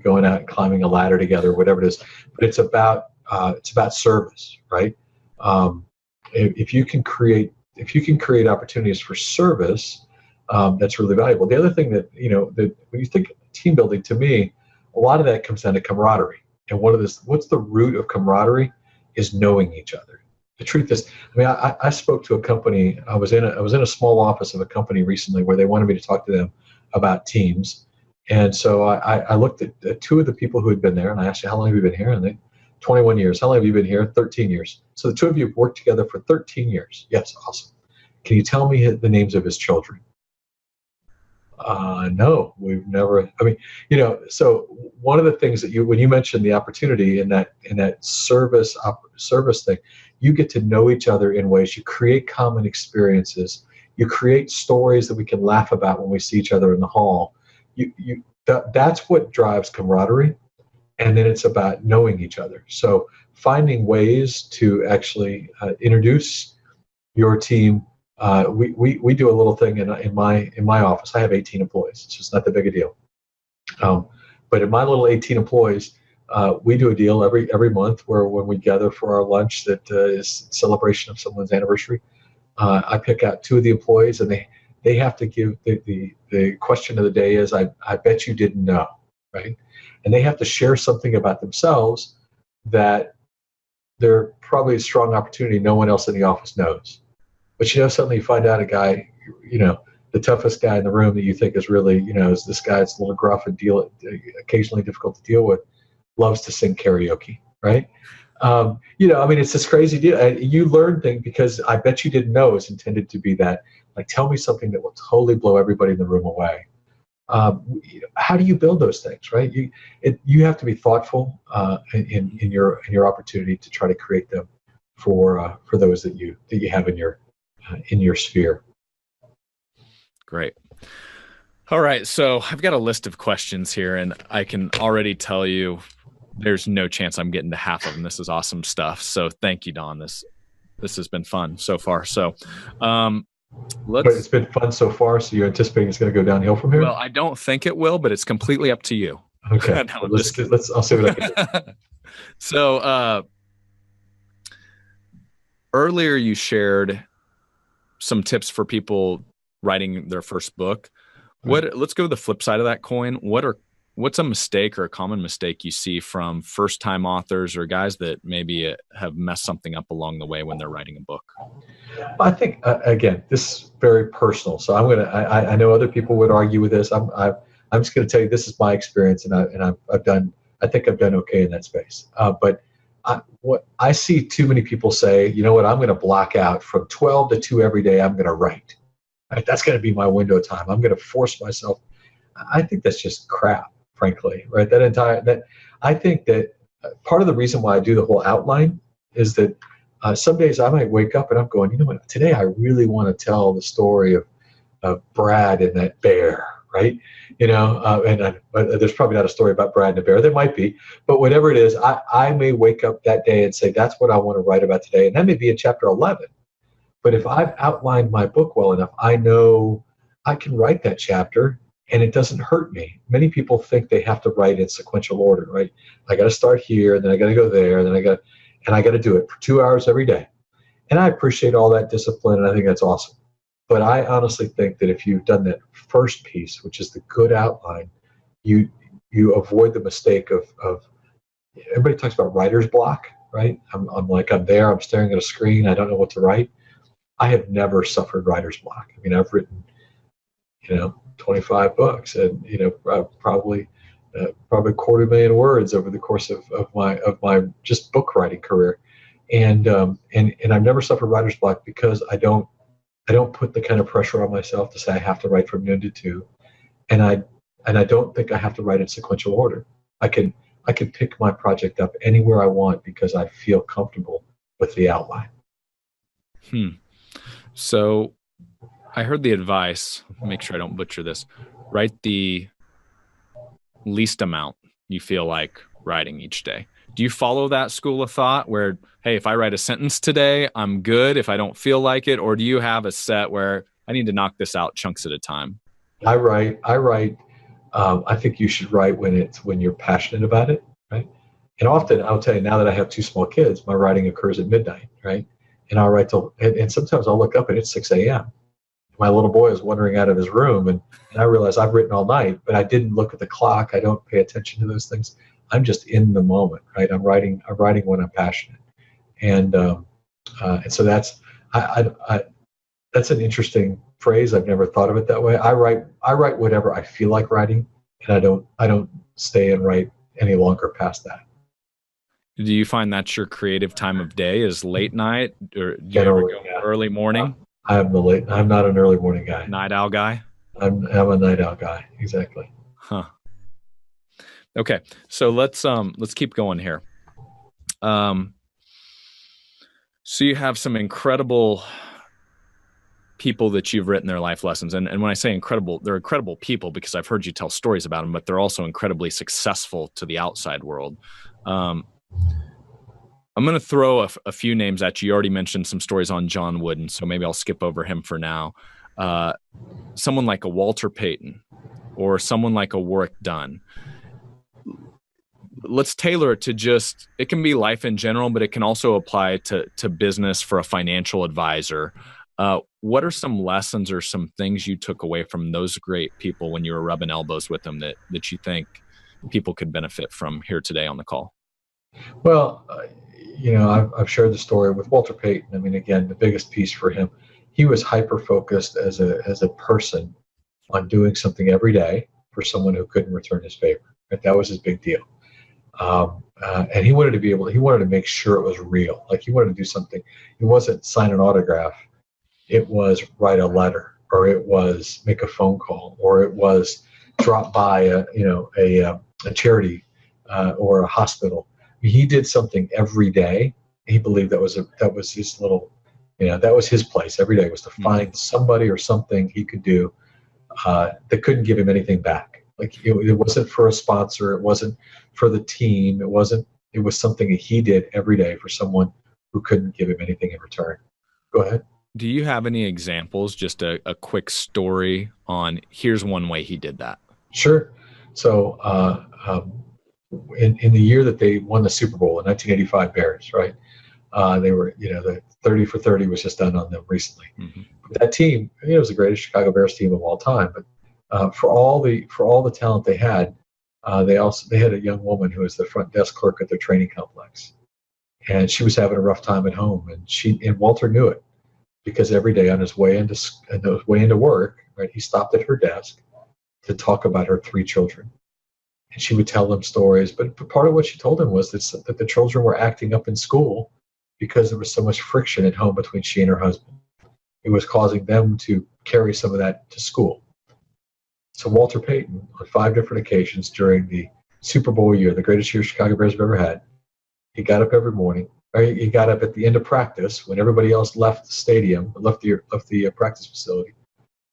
going out and climbing a ladder together, whatever it is, but it's about service, right? If you can create opportunities for service, that's really valuable. The other thing that when you think team building, to me, a lot of that comes down to camaraderie. And what's the root of camaraderie is knowing each other. The truth is, I spoke to a company. I was in a small office of a company recently where they wanted me to talk to them about teams. And so I looked at two of the people who had been there, and I asked you, how long have you been here? And they, 21 years. How long have you been here? 13 years. So the two of you have worked together for 13 years. Yes, awesome. Can you tell me the names of his children? No, we've never. So one of the things that when you mentioned the opportunity in that service thing, you get to know each other in ways. You create common experiences. You create stories that we can laugh about when we see each other in the hall. That's what drives camaraderie. And then it's about knowing each other. So finding ways to actually introduce your team. We do a little thing in my office. I have 18 employees. It's just not that big a deal. But in my little 18 employees, we do a deal every month where when we gather for our lunch that is celebration of someone's anniversary, I pick out two of the employees, and they have to give the question of the day is I bet you didn't know, right? And they have to share something about themselves that they're probably a strong opportunity no one else in the office knows. But suddenly you find out a guy, the toughest guy in the room that you think is really, is this guy that's a little gruff and occasionally difficult to deal with, loves to sing karaoke, right? It's this crazy deal. And you learn things because I bet you didn't know is intended to be that, like, tell me something that will totally blow everybody in the room away. How do you build those things, right? You have to be thoughtful in your opportunity to try to create them for those that you have in your sphere. Great. All right, so I've got a list of questions here, and I can already tell you there's no chance I'm getting to half of them. This is awesome stuff. So thank you, Don. This has been fun so far. So but it's been fun so far, so you're anticipating it's going to go downhill from here? Well, I don't think it will, but it's completely up to you. Okay. No, I'll see what I can do. So earlier you shared some tips for people writing their first book. Let's go to the flip side of that coin. What's a mistake or a common mistake you see from first-time authors or guys that maybe have messed something up along the way when they're writing a book? I think again, this is very personal. So I know other people would argue with this. I'm just going to tell you this is my experience, and I think I've done okay in that space. But what I see too many people say, you know what, I'm going to block out from 12 to 2 every day. I'm going to write. Right? That's going to be my window time. I'm going to force myself. I think that's just crap, frankly. Right? I think that part of the reason why I do the whole outline is that some days I might wake up and I'm going, you know what, today I really want to tell the story of Brad and that bear, right? But there's probably not a story about Brad and a bear. There might be, but whatever it is, I may wake up that day and say, that's what I want to write about today. And that may be in chapter 11. But if I've outlined my book well enough, I know I can write that chapter and it doesn't hurt me. Many people think they have to write in sequential order, right? I got to start here, then I got to go there, and I got to do it for 2 hours every day. And I appreciate all that discipline, and I think that's awesome. But I honestly think that if you've done that first piece, which is the good outline, you avoid the mistake of everybody talks about writer's block, right? I'm there, I'm staring at a screen, I don't know what to write. I have never suffered writer's block. I mean, I've written, 25 books, and probably 250,000 words over the course of my just book writing career, and I've never suffered writer's block because I don't put the kind of pressure on myself to say I have to write from noon to 2, and I don't think I have to write in sequential order. I can pick my project up anywhere I want because I feel comfortable with the outline. So I heard the advice, make sure I don't butcher this, write the least amount you feel like writing each day. Do you follow that school of thought where, hey, if I write a sentence today, I'm good if I don't feel like it? Or do you have a set where I need to knock this out chunks at a time? I write. I think you should write when you're passionate about it, right? And often, I'll tell you, now that I have 2 small kids, my writing occurs at midnight, right? And I'll write and sometimes I'll look up and it's 6 a.m. My little boy is wandering out of his room, and I realize I've written all night, but I didn't look at the clock. I don't pay attention to those things. I'm just in the moment, right? I'm writing when I'm passionate, and so that's that's an interesting phrase. I've never thought of it that way. I write whatever I feel like writing, and I don't stay and write any longer past that. Do you find that's your creative time of day is late night, or do you ever go early morning? I'm not an early morning guy. Night owl guy? I'm a night owl guy. Exactly. Huh. Okay. So let's keep going here. So you have some incredible people that you've written their life lessons. And when I say incredible, they're incredible people because I've heard you tell stories about them, but they're also incredibly successful to the outside world. I'm going to throw a few names at you. You already mentioned some stories on John Wooden, so maybe I'll skip over him for now. Someone like a Walter Payton or someone like a Warrick Dunn. Let's tailor it to it can be life in general, but it can also apply to business for a financial advisor. What are some lessons or some things you took away from those great people when you were rubbing elbows with them that you think people could benefit from here today on the call? Well, I've shared the story with Walter Payton. I mean, again, the biggest piece for him, he was hyper-focused as a person on doing something every day for someone who couldn't return his favor. Right? That was his big deal. And he wanted to make sure it was real. Like, he wanted to do something. It wasn't sign an autograph. It was write a letter, or it was make a phone call, or it was drop by a charity or a hospital. He did something every day. He believed that was his little, that was his place every day, was to find somebody or something he could do that couldn't give him anything back. Like, it wasn't for a sponsor. It wasn't for the team. It was something that he did every day for someone who couldn't give him anything in return. Go ahead. Do you have any examples, just a quick story on here's one way he did that? Sure. So in the year that they won the Super Bowl, in 1985 Bears, right? They were, the 30 for 30 was just done on them recently. Mm-hmm. That team, it was the greatest Chicago Bears team of all time. But for all the talent they had, they had a young woman who was the front desk clerk at their training complex, and she was having a rough time at home, and Walter knew it, because every day on his way into work, right, he stopped at her desk to talk about her 3 children. And she would tell them stories, but part of what she told him was that the children were acting up in school because there was so much friction at home between she and her husband. It was causing them to carry some of that to school. So Walter Payton, on 5 different occasions during the Super Bowl year, the greatest year Chicago Bears have ever had, he got up every morning. He got up at the end of practice when everybody else left the stadium, left the practice facility.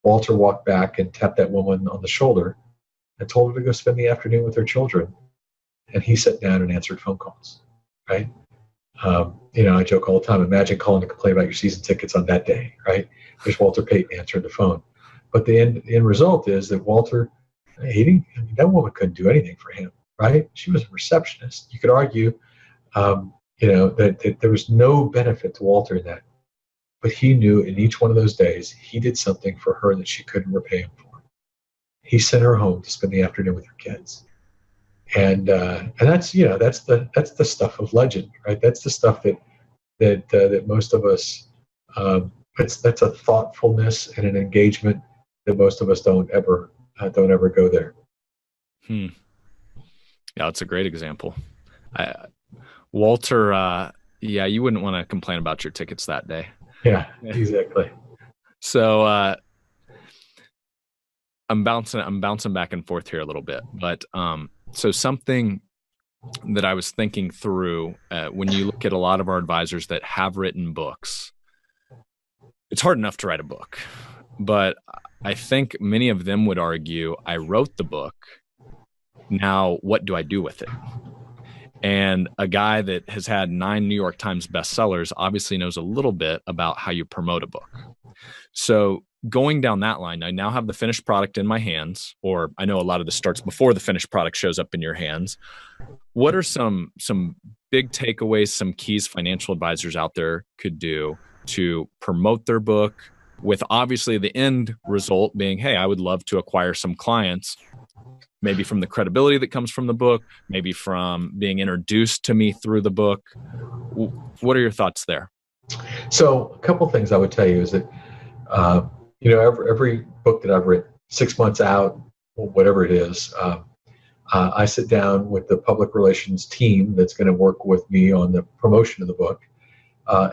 Walter walked back and tapped that woman on the shoulder and told her to go spend the afternoon with her children. And he sat down and answered phone calls, right? I joke all the time, imagine calling to complain about your season tickets on that day, right? There's Walter Payton answering the phone. But the end result is that Walter, that woman couldn't do anything for him, right? She was a receptionist. You could argue, that there was no benefit to Walter in that. But he knew in each one of those days, he did something for her that she couldn't repay him for. He sent her home to spend the afternoon with her kids. And that's the stuff of legend, right? That's the stuff that most of us, that's a thoughtfulness and an engagement that most of us don't ever go there. Yeah, that's a great example. Walter, you wouldn't want to complain about your tickets that day. Yeah, exactly. So I'm bouncing back and forth here a little bit, but so something that I was thinking through when you look at a lot of our advisors that have written books, it's hard enough to write a book, but I think many of them would argue, I wrote the book. Now, what do I do with it? And a guy that has had 9 New York Times bestsellers obviously knows a little bit about how you promote a book. So going down that line, I now have the finished product in my hands, or I know a lot of this starts before the finished product shows up in your hands. What are some big takeaways, some keys financial advisors out there could do to promote their book, with obviously the end result being, hey, I would love to acquire some clients, maybe from the credibility that comes from the book, maybe from being introduced to me through the book. What are your thoughts there? So a couple of things I would tell you is that, every book that I've written, 6 months out, whatever it is, I sit down with the public relations team that's going to work with me on the promotion of the book.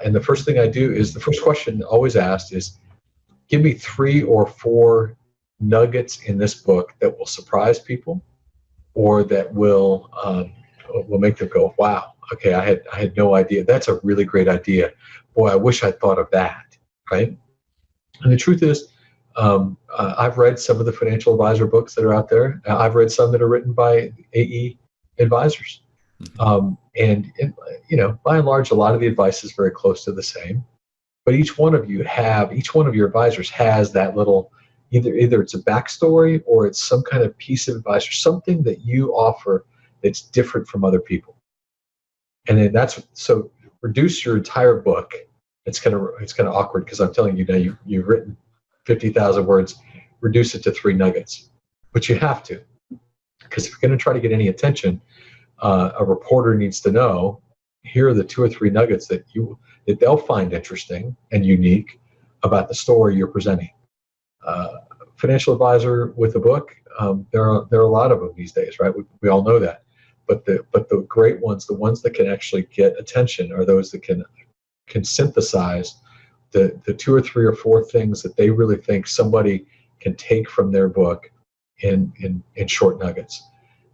And the first thing I do is, the first question always asked is, give me 3 or 4 nuggets in this book that will surprise people, or that will make them go, wow, okay, I had no idea. That's a really great idea. Boy, I wish I'd thought of that, right? And the truth is, I've read some of the financial advisor books that are out there. I've read some that are written by AE advisors. And by and large, a lot of the advice is very close to the same. But each one of your advisors has that little, either it's a backstory or it's some kind of piece of advice or something that you offer that's different from other people. And then so reduce your entire book. It's kind of awkward because I'm telling you now, you've written 50,000 words, reduce it to 3 nuggets. But you have to, because if you're going to try to get any attention, a reporter needs to know, here are the 2 or 3 nuggets that they'll find interesting and unique about the story you're presenting. Financial advisor with a book, there are a lot of them these days, right? We all know that. But the great ones, the ones that can actually get attention, are those that can synthesize the 2 or 3 or 4 things that they really think somebody can take from their book in short nuggets.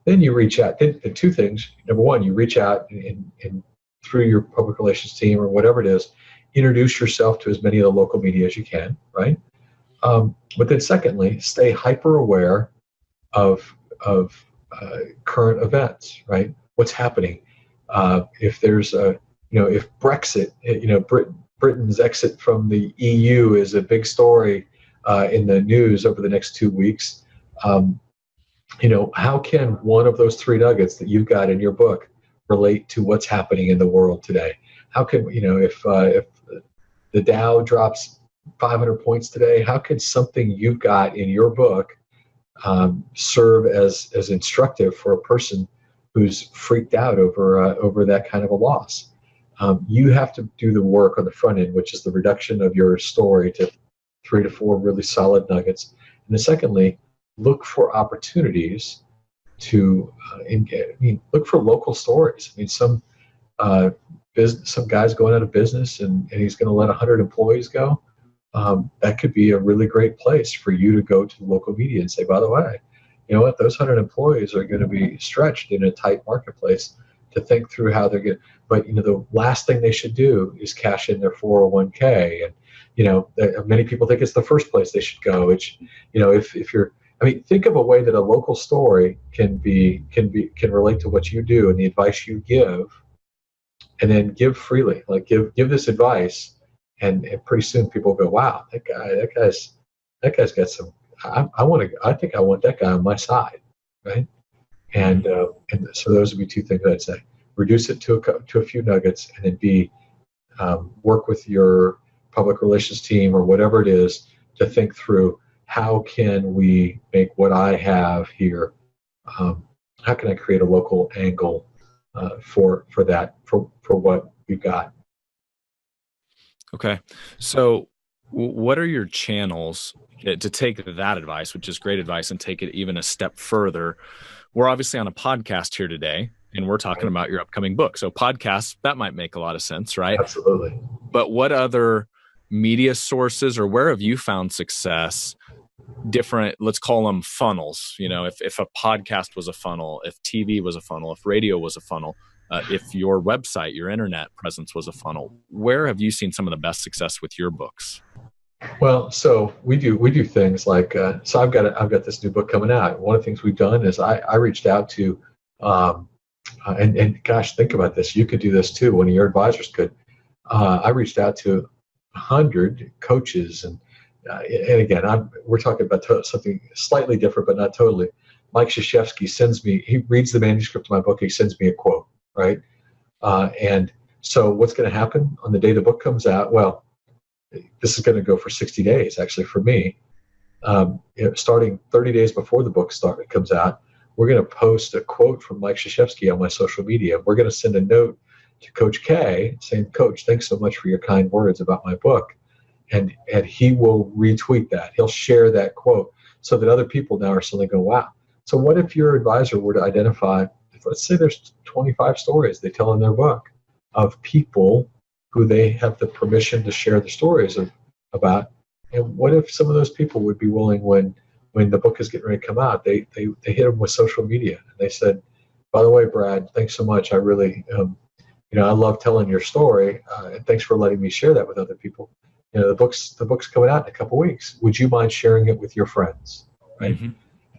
Then you reach out. Then the 2 things. Number one, you reach out and through your public relations team or whatever it is, introduce yourself to as many of the local media as you can, right? But then secondly, stay hyper aware of current events, right? What's happening? If there's if Brexit, Britain's exit from the EU is a big story in the news over the next 2 weeks. How can one of those 3 nuggets that you've got in your book relate to what's happening in the world today? How can, if the Dow drops 500 points today, how can something you've got in your book serve as instructive for a person who's freaked out over that kind of a loss? You have to do the work on the front end, which is the reduction of your story to 3 to 4 really solid nuggets. And then secondly, look for opportunities to look for local stories. Some guy's going out of business and he's going to let 100 employees go. That could be a really great place for you to go to the local media and say, by the way, you know what, those 100 employees are going to be stretched in a tight marketplace, to think through how they're getting. But the last thing they should do is cash in their 401k Many people think it's the first place they should go. It's, if you're, I mean, think of a way that a local story can relate to what you do and the advice you give, and then give freely, like give this advice, and pretty soon people go, wow, that guy's got some. I think I want that guy on my side, right? And so those would be two things I'd say: reduce it to a few nuggets, and then work with your public relations team or whatever it is to think through, how can we make what I have here? How can I create a local angle for what we've got? Okay, so what are your channels to take that advice, which is great advice, and take it even a step further? We're obviously on a podcast here today, and we're talking about your upcoming book. So podcasts, that might make a lot of sense, right? Absolutely. But what other media sources, or where have you found success? Different, let's call them funnels. If a podcast was a funnel, if TV was a funnel, if radio was a funnel, if your website, your internet presence was a funnel, where have you seen some of the best success with your books? Well, so we do things like, so I've got this new book coming out. One of the things we've done is I reached out to, and gosh, think about this. You could do this too. One of your advisors could. I reached out to 100 coaches, and again, we're talking about something slightly different, but not totally. Mike Krzyzewski he reads the manuscript of my book. He sends me a quote, right? And so what's going to happen on the day the book comes out? Well, this is going to go for 60 days, actually, for me. Starting 30 days before the book comes out, we're going to post a quote from Mike Krzyzewski on my social media. We're going to send a note to Coach K saying, Coach, thanks so much for your kind words about my book. And he will retweet that. He'll share that quote so that other people now are suddenly going, wow. So what if your advisor were to identify, let's say there's 25 stories they tell in their book of people who they have the permission to share the stories about. And what if some of those people would be willing, when the book is getting ready to come out, they hit them with social media. And they said, by the way, Brad, thanks so much. I really, I love telling your story. And thanks for letting me share that with other people. The book's coming out in a couple weeks. Would you mind sharing it with your friends? Right. Mm-hmm.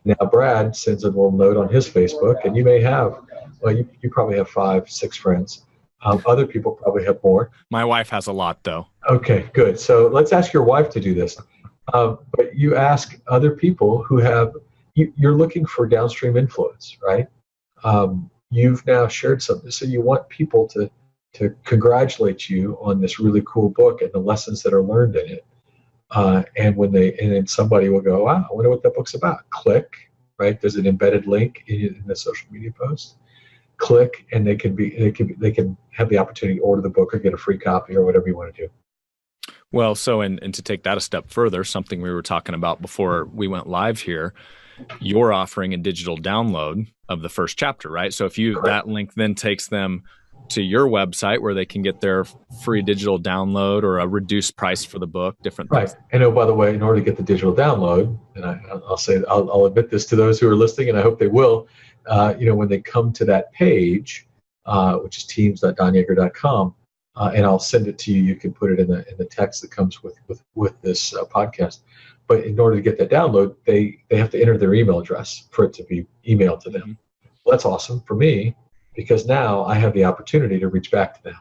Now, Brad sends a little note on his Facebook, and you may have, you probably have 5-6 friends. Other people probably have more. My wife has a lot, though. Okay, good. So let's ask your wife to do this. But you ask other people who have, you're looking for downstream influence, right? You've now shared something. So you want people to congratulate you on this really cool book and the lessons that are learned in it. And then somebody will go, wow, I wonder what that book's about. Click, right? There's an embedded link in the social media post. Click, and they can have the opportunity to order the book or get a free copy or whatever you want to do. Well, so and to take that a step further, something we were talking about before we went live here, you're offering a digital download of the first chapter, right? So if that link then takes them to your website where they can get their free digital download or a reduced price for the book, different things. Right. And by the way, in order to get the digital download, and I'll admit this to those who are listening, and I hope they will, when they come to that page, which is teams.donyaeger.com, and I'll send it to you. You can put it in the text that comes with this podcast. But in order to get that download, they have to enter their email address for it to be emailed to them. Mm-hmm. Well, that's awesome for me, because now I have the opportunity to reach back to them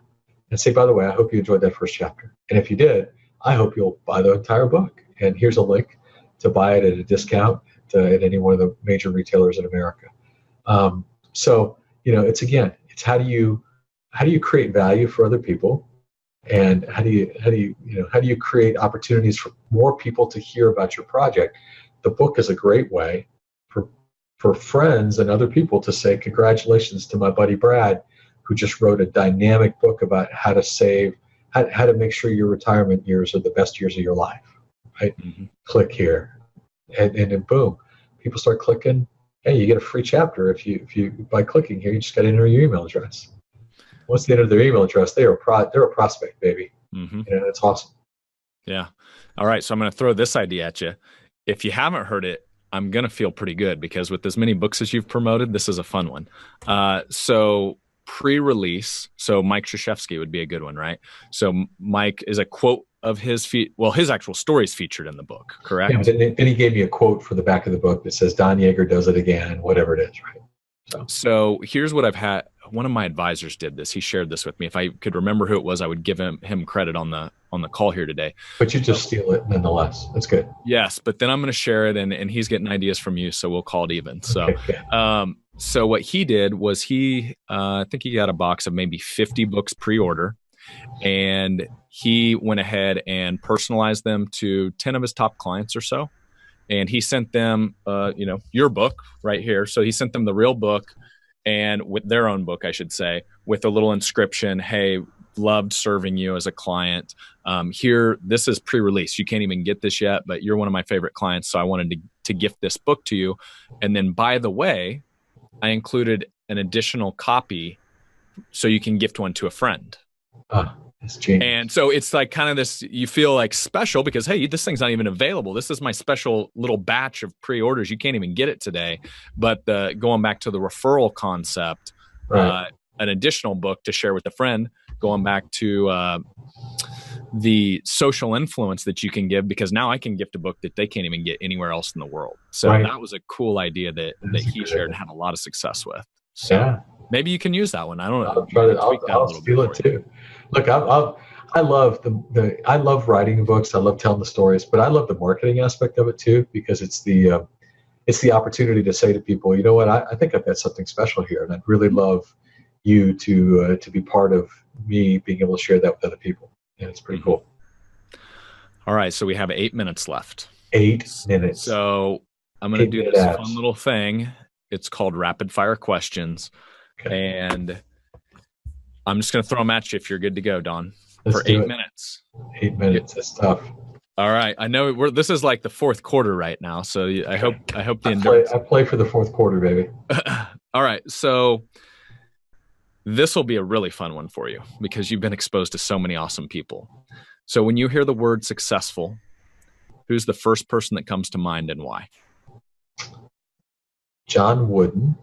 and say, by the way, I hope you enjoyed that first chapter. And if you did, I hope you'll buy the entire book. And here's a link to buy it at a discount at any one of the major retailers in America. So it's how do you create value for other people, and how do you create opportunities for more people to hear about your project? The book is a great way for friends and other people to say, congratulations to my buddy Brad, who just wrote a dynamic book about how to save, how to make sure your retirement years are the best years of your life, right? Mm-hmm. Click here, and then boom, people start clicking. Hey, you get a free chapter if you by clicking here. You just got to enter your email address. Once they enter their email address, they're a prospect, baby. Mm-hmm. It's awesome. Yeah. All right. So I'm going to throw this idea at you. If you haven't heard it, I'm going to feel pretty good, because with as many books as you've promoted, this is a fun one. So pre-release, so Mike Krzyzewski would be a good one, right? So Mike is a quote of his his actual stories featured in the book, correct? Yeah, then he gave me a quote for the back of the book that says, Don Yaeger does it again, whatever it is, right? So here's what I've had. One of my advisors did this. He shared this with me. If I could remember who it was, I would give him credit on the call here today. But you just steal it nonetheless. That's good. Yes, but then I'm going to share it, and he's getting ideas from you, so we'll call it even. So, Okay. So what he did was I think he got a box of maybe 50 books pre-order, and he went ahead and personalized them to 10 of his top clients or so. And he sent them, your book right here. So he sent them the real book, and with their own book, I should say, with a little inscription, hey, loved serving you as a client. Here, this is pre-release. You can't even get this yet, but you're one of my favorite clients, so I wanted to gift this book to you. And then, by the way, I included an additional copy so you can gift one to a friend. That's genius. And so it's like kind of this, you feel like special because, hey, this thing's not even available. This is my special little batch of pre-orders. You can't even get it today. But going back to the referral concept, Right. An additional book to share with a friend, going back to the social influence that you can give, because now I can gift a book that they can't even get anywhere else in the world. So that was a cool idea that he shared and had a lot of success with. So maybe you can use that one. I don't know. I'll steal it too. Look, I love I love writing books. I love telling the stories, but I love the marketing aspect of it too, because it's the opportunity to say to people, you know what, I think I've got something special here, and I'd really love you to be part of me being able to share that with other people. And it's pretty cool. All right. So we have 8 minutes left. 8 minutes. So I'm going to do this fun little thing. It's called rapid fire questions. Okay. And I'm just going to throw them at you if you're good to go, Don, for 8 minutes. 8 minutes. That's tough. All right. I know this is like the fourth quarter right now. So I hope the endurance. I play for the fourth quarter, baby. All right. So this will be a really fun one for you because you've been exposed to so many awesome people. So when you hear the word successful, who's the first person that comes to mind and why? John Wooden.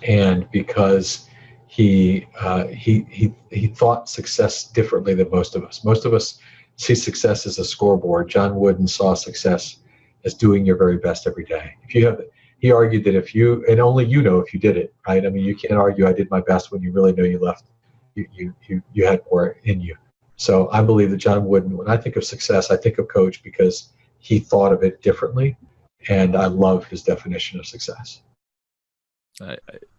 And because he thought success differently than most of us. Most of us see success as a scoreboard. John Wooden saw success as doing your very best every day. He argued that if you, and only you know if you did it, right? I mean, you can't argue I did my best when you really know you had more in you. So I believe that John Wooden, when I think of success, I think of Coach because he thought of it differently, and I love his definition of success.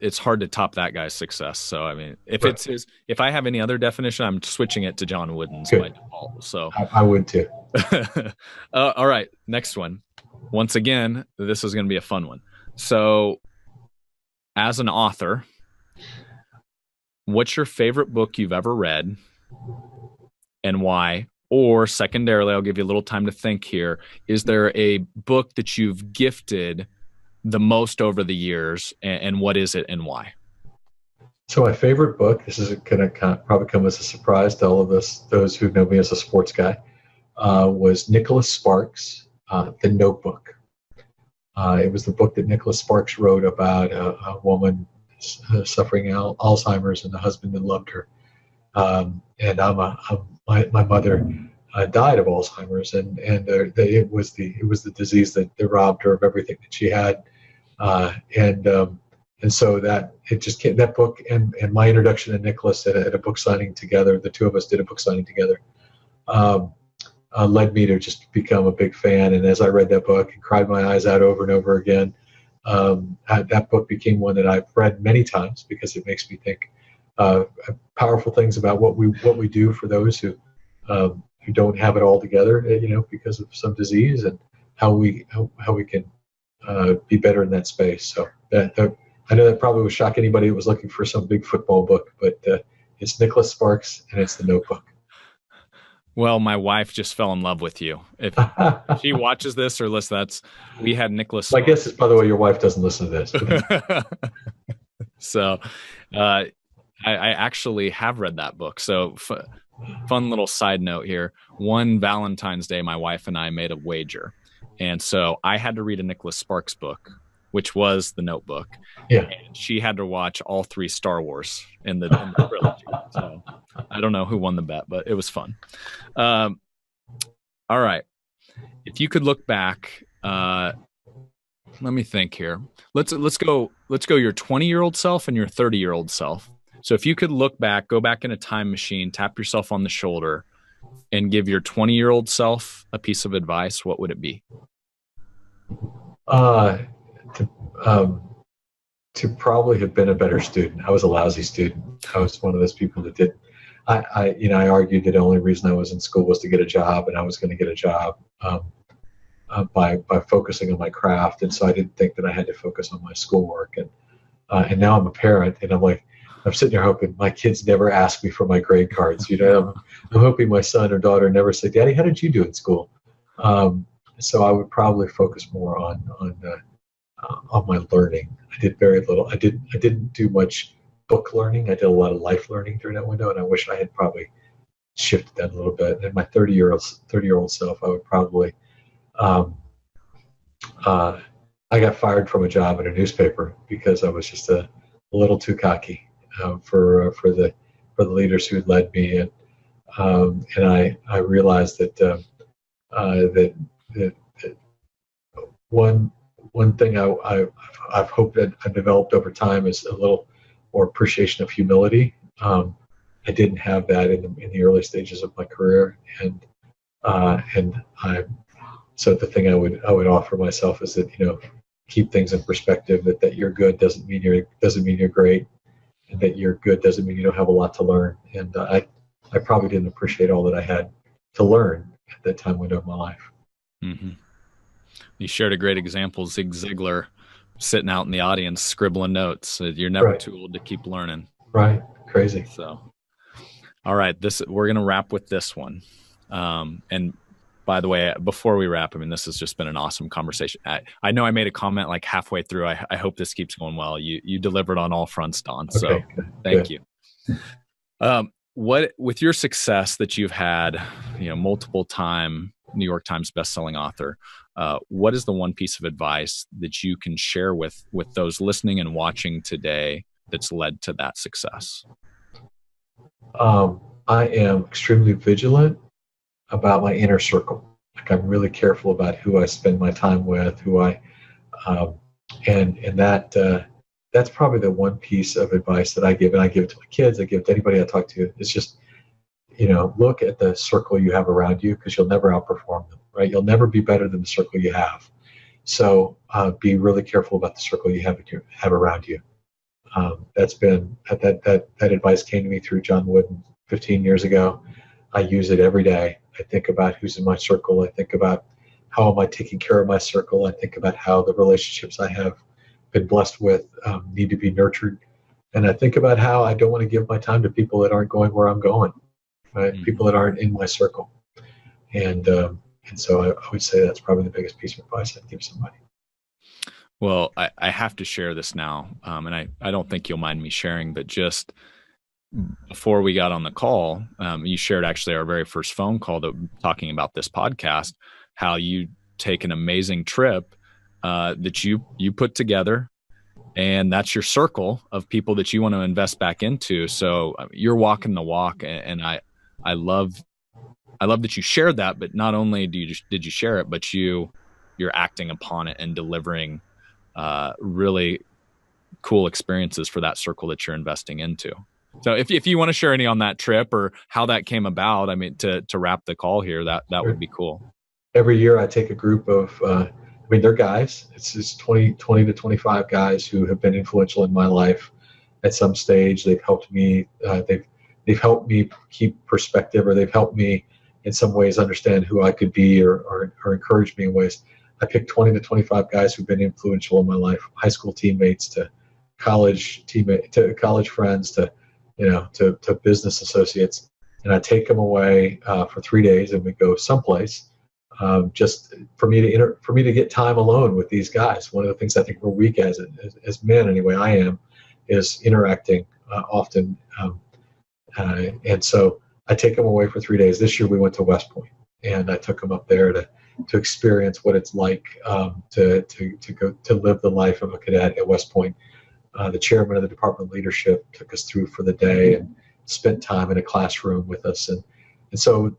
It's hard to top that guy's success. So I mean, if I have any other definition, I'm switching it to John Wooden's by default. So I would too. All right, next one. Once again, this is going to be a fun one. So, as an author, what's your favorite book you've ever read, and why? Or secondarily, I'll give you a little time to think here. Is there a book that you've gifted the most over the years, and what is it and why? So my favorite book, this is going to probably come as a surprise to all of us, those who know me as a sports guy, was Nicholas Sparks' The Notebook. It was the book that Nicholas Sparks wrote about a woman suffering Alzheimer's and the husband that loved her. And my mother died of Alzheimer's, and it was the disease that robbed her of everything that she had. And so that it just came, that book and my introduction to Nicholas at a book signing together, the two of us did a book signing together, led me to just become a big fan. And as I read that book and cried my eyes out over and over again, that book became one that I've read many times because it makes me think powerful things about what we do for those who don't have it all together, because of some disease, and how we can be better in that space. So that I know that probably would shock anybody who was looking for some big football book, but it's Nicholas Sparks and it's The Notebook. Well, my wife just fell in love with you. If she watches this or listens, we had Nicholas. My guess is, by the way, your wife doesn't listen to this. So I actually have read that book. So fun little side note here. One Valentine's Day, my wife and I made a wager. And so I had to read a Nicholas Sparks book, which was The Notebook. Yeah. And she had to watch all 3 Star Wars in the trilogy. So I don't know who won the bet, but it was fun. All right. If you could look back, let me think here. Let's go your 20-year-old self and your 30-year-old self. So if you could look back, go back in a time machine, tap yourself on the shoulder, and give your 20-year-old self a piece of advice, what would it be? To probably have been a better student. I was a lousy student. I was one of those people that did. I argued that the only reason I was in school was to get a job, and I was going to get a job by focusing on my craft. And so I didn't think that I had to focus on my schoolwork. And now I'm a parent, and I'm sitting there hoping my kids never ask me for my grade cards. I'm hoping my son or daughter never say, "Daddy, how did you do in school?" So I would probably focus more on my learning. I did very little. I didn't do much book learning. I did a lot of life learning during that window, and I wish I had probably shifted that a little bit. And my 30-year-old self, I would probably. I got fired from a job at a newspaper because I was just a little too cocky for the leaders who had led me, and I realized that one thing I've hoped that I developed over time is a little more appreciation of humility. I didn't have that in the early stages of my career, so the thing I would offer myself is that keep things in perspective. That you're good doesn't mean you're great, and that you're good doesn't mean you don't have a lot to learn. And I probably didn't appreciate all that I had to learn at that time window of my life. Mm-hmm. You shared a great example, Zig Ziglar, sitting out in the audience scribbling notes. You're never too old to keep learning. Right, crazy. So, all right, we're gonna wrap with this one. And by the way, before we wrap, this has just been an awesome conversation. I know I made a comment like halfway through. I hope this keeps going well. You delivered on all fronts, Don. So okay, thank you. What with your success that you've had, multiple time New York Times bestselling author, what is the one piece of advice that you can share with those listening and watching today that's led to that success? I am extremely vigilant about my inner circle. Like, I'm really careful about who I spend my time with, and that's probably the one piece of advice that I give, and I give it to my kids, I give it to anybody I talk to. It's just, look at the circle you have around you, because you'll never outperform them, right? You'll never be better than the circle you have. So be really careful about the circle you have around you. That's been that advice came to me through John Wooden 15 years ago. I use it every day. I think about who's in my circle. I think about how am I taking care of my circle. I think about how the relationships I have been blessed with need to be nurtured. And I think about how I don't want to give my time to people that aren't going where I'm going, right? Mm-hmm. People that aren't in my circle. And so I would say that's probably the biggest piece of advice I'd give somebody. Well, I have to share this now, and I don't think you'll mind me sharing, but just before we got on the call, you shared actually our very first phone call talking about this podcast, how you take an amazing trip that you put together, and that's your circle of people that you want to invest back into. So you're walking the walk, and I love that you shared that. But not only did you share it, but you're acting upon it and delivering really cool experiences for that circle that you're investing into. So if you want to share any on that trip or how that came about, to wrap the call here, that would be cool. Every year I take a group of, they're guys. It's 20 to 25 guys who have been influential in my life at some stage. They've helped me. They've helped me keep perspective, or they've helped me in some ways understand who I could be, or encourage me in ways. I picked 20 to 25 guys who've been influential in my life, high school teammates to college friends to business associates, and I take them away for 3 days, and we go someplace just for me to get time alone with these guys. One of the things I think we're weak as men, anyway, I am, is interacting often, and so I take them away for 3 days. This year we went to West Point, and I took them up there to experience what it's like to go to live the life of a cadet at West Point. The chairman of the Department of Leadership took us through for the day, and spent time in a classroom with us. And so,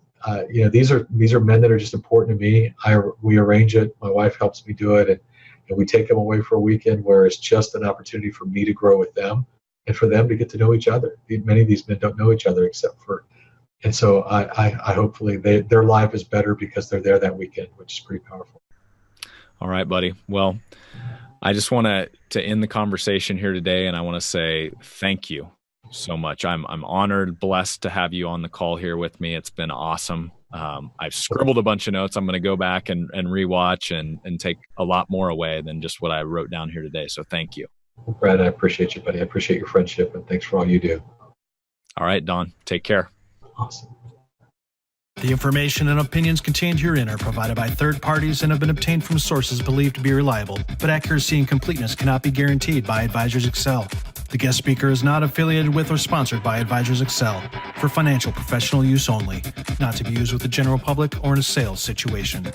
these are men that are just important to me. We arrange it. My wife helps me do it. And we take them away for a weekend where it's just an opportunity for me to grow with them and for them to get to know each other. Many of these men don't know each other and so I hopefully their life is better because they're there that weekend, which is pretty powerful. All right, buddy. Well, I just want to end the conversation here today, and I want to say thank you so much. I'm honored, blessed to have you on the call here with me. It's been awesome. I've scribbled a bunch of notes. I'm going to go back and rewatch and take a lot more away than just what I wrote down here today. So thank you. Well, Brad, I appreciate you, buddy. I appreciate your friendship, and thanks for all you do. All right, Don, take care. Awesome. The information and opinions contained herein are provided by third parties and have been obtained from sources believed to be reliable, but accuracy and completeness cannot be guaranteed by Advisors Excel. The guest speaker is not affiliated with or sponsored by Advisors Excel, for financial professional use only, not to be used with the general public or in a sales situation.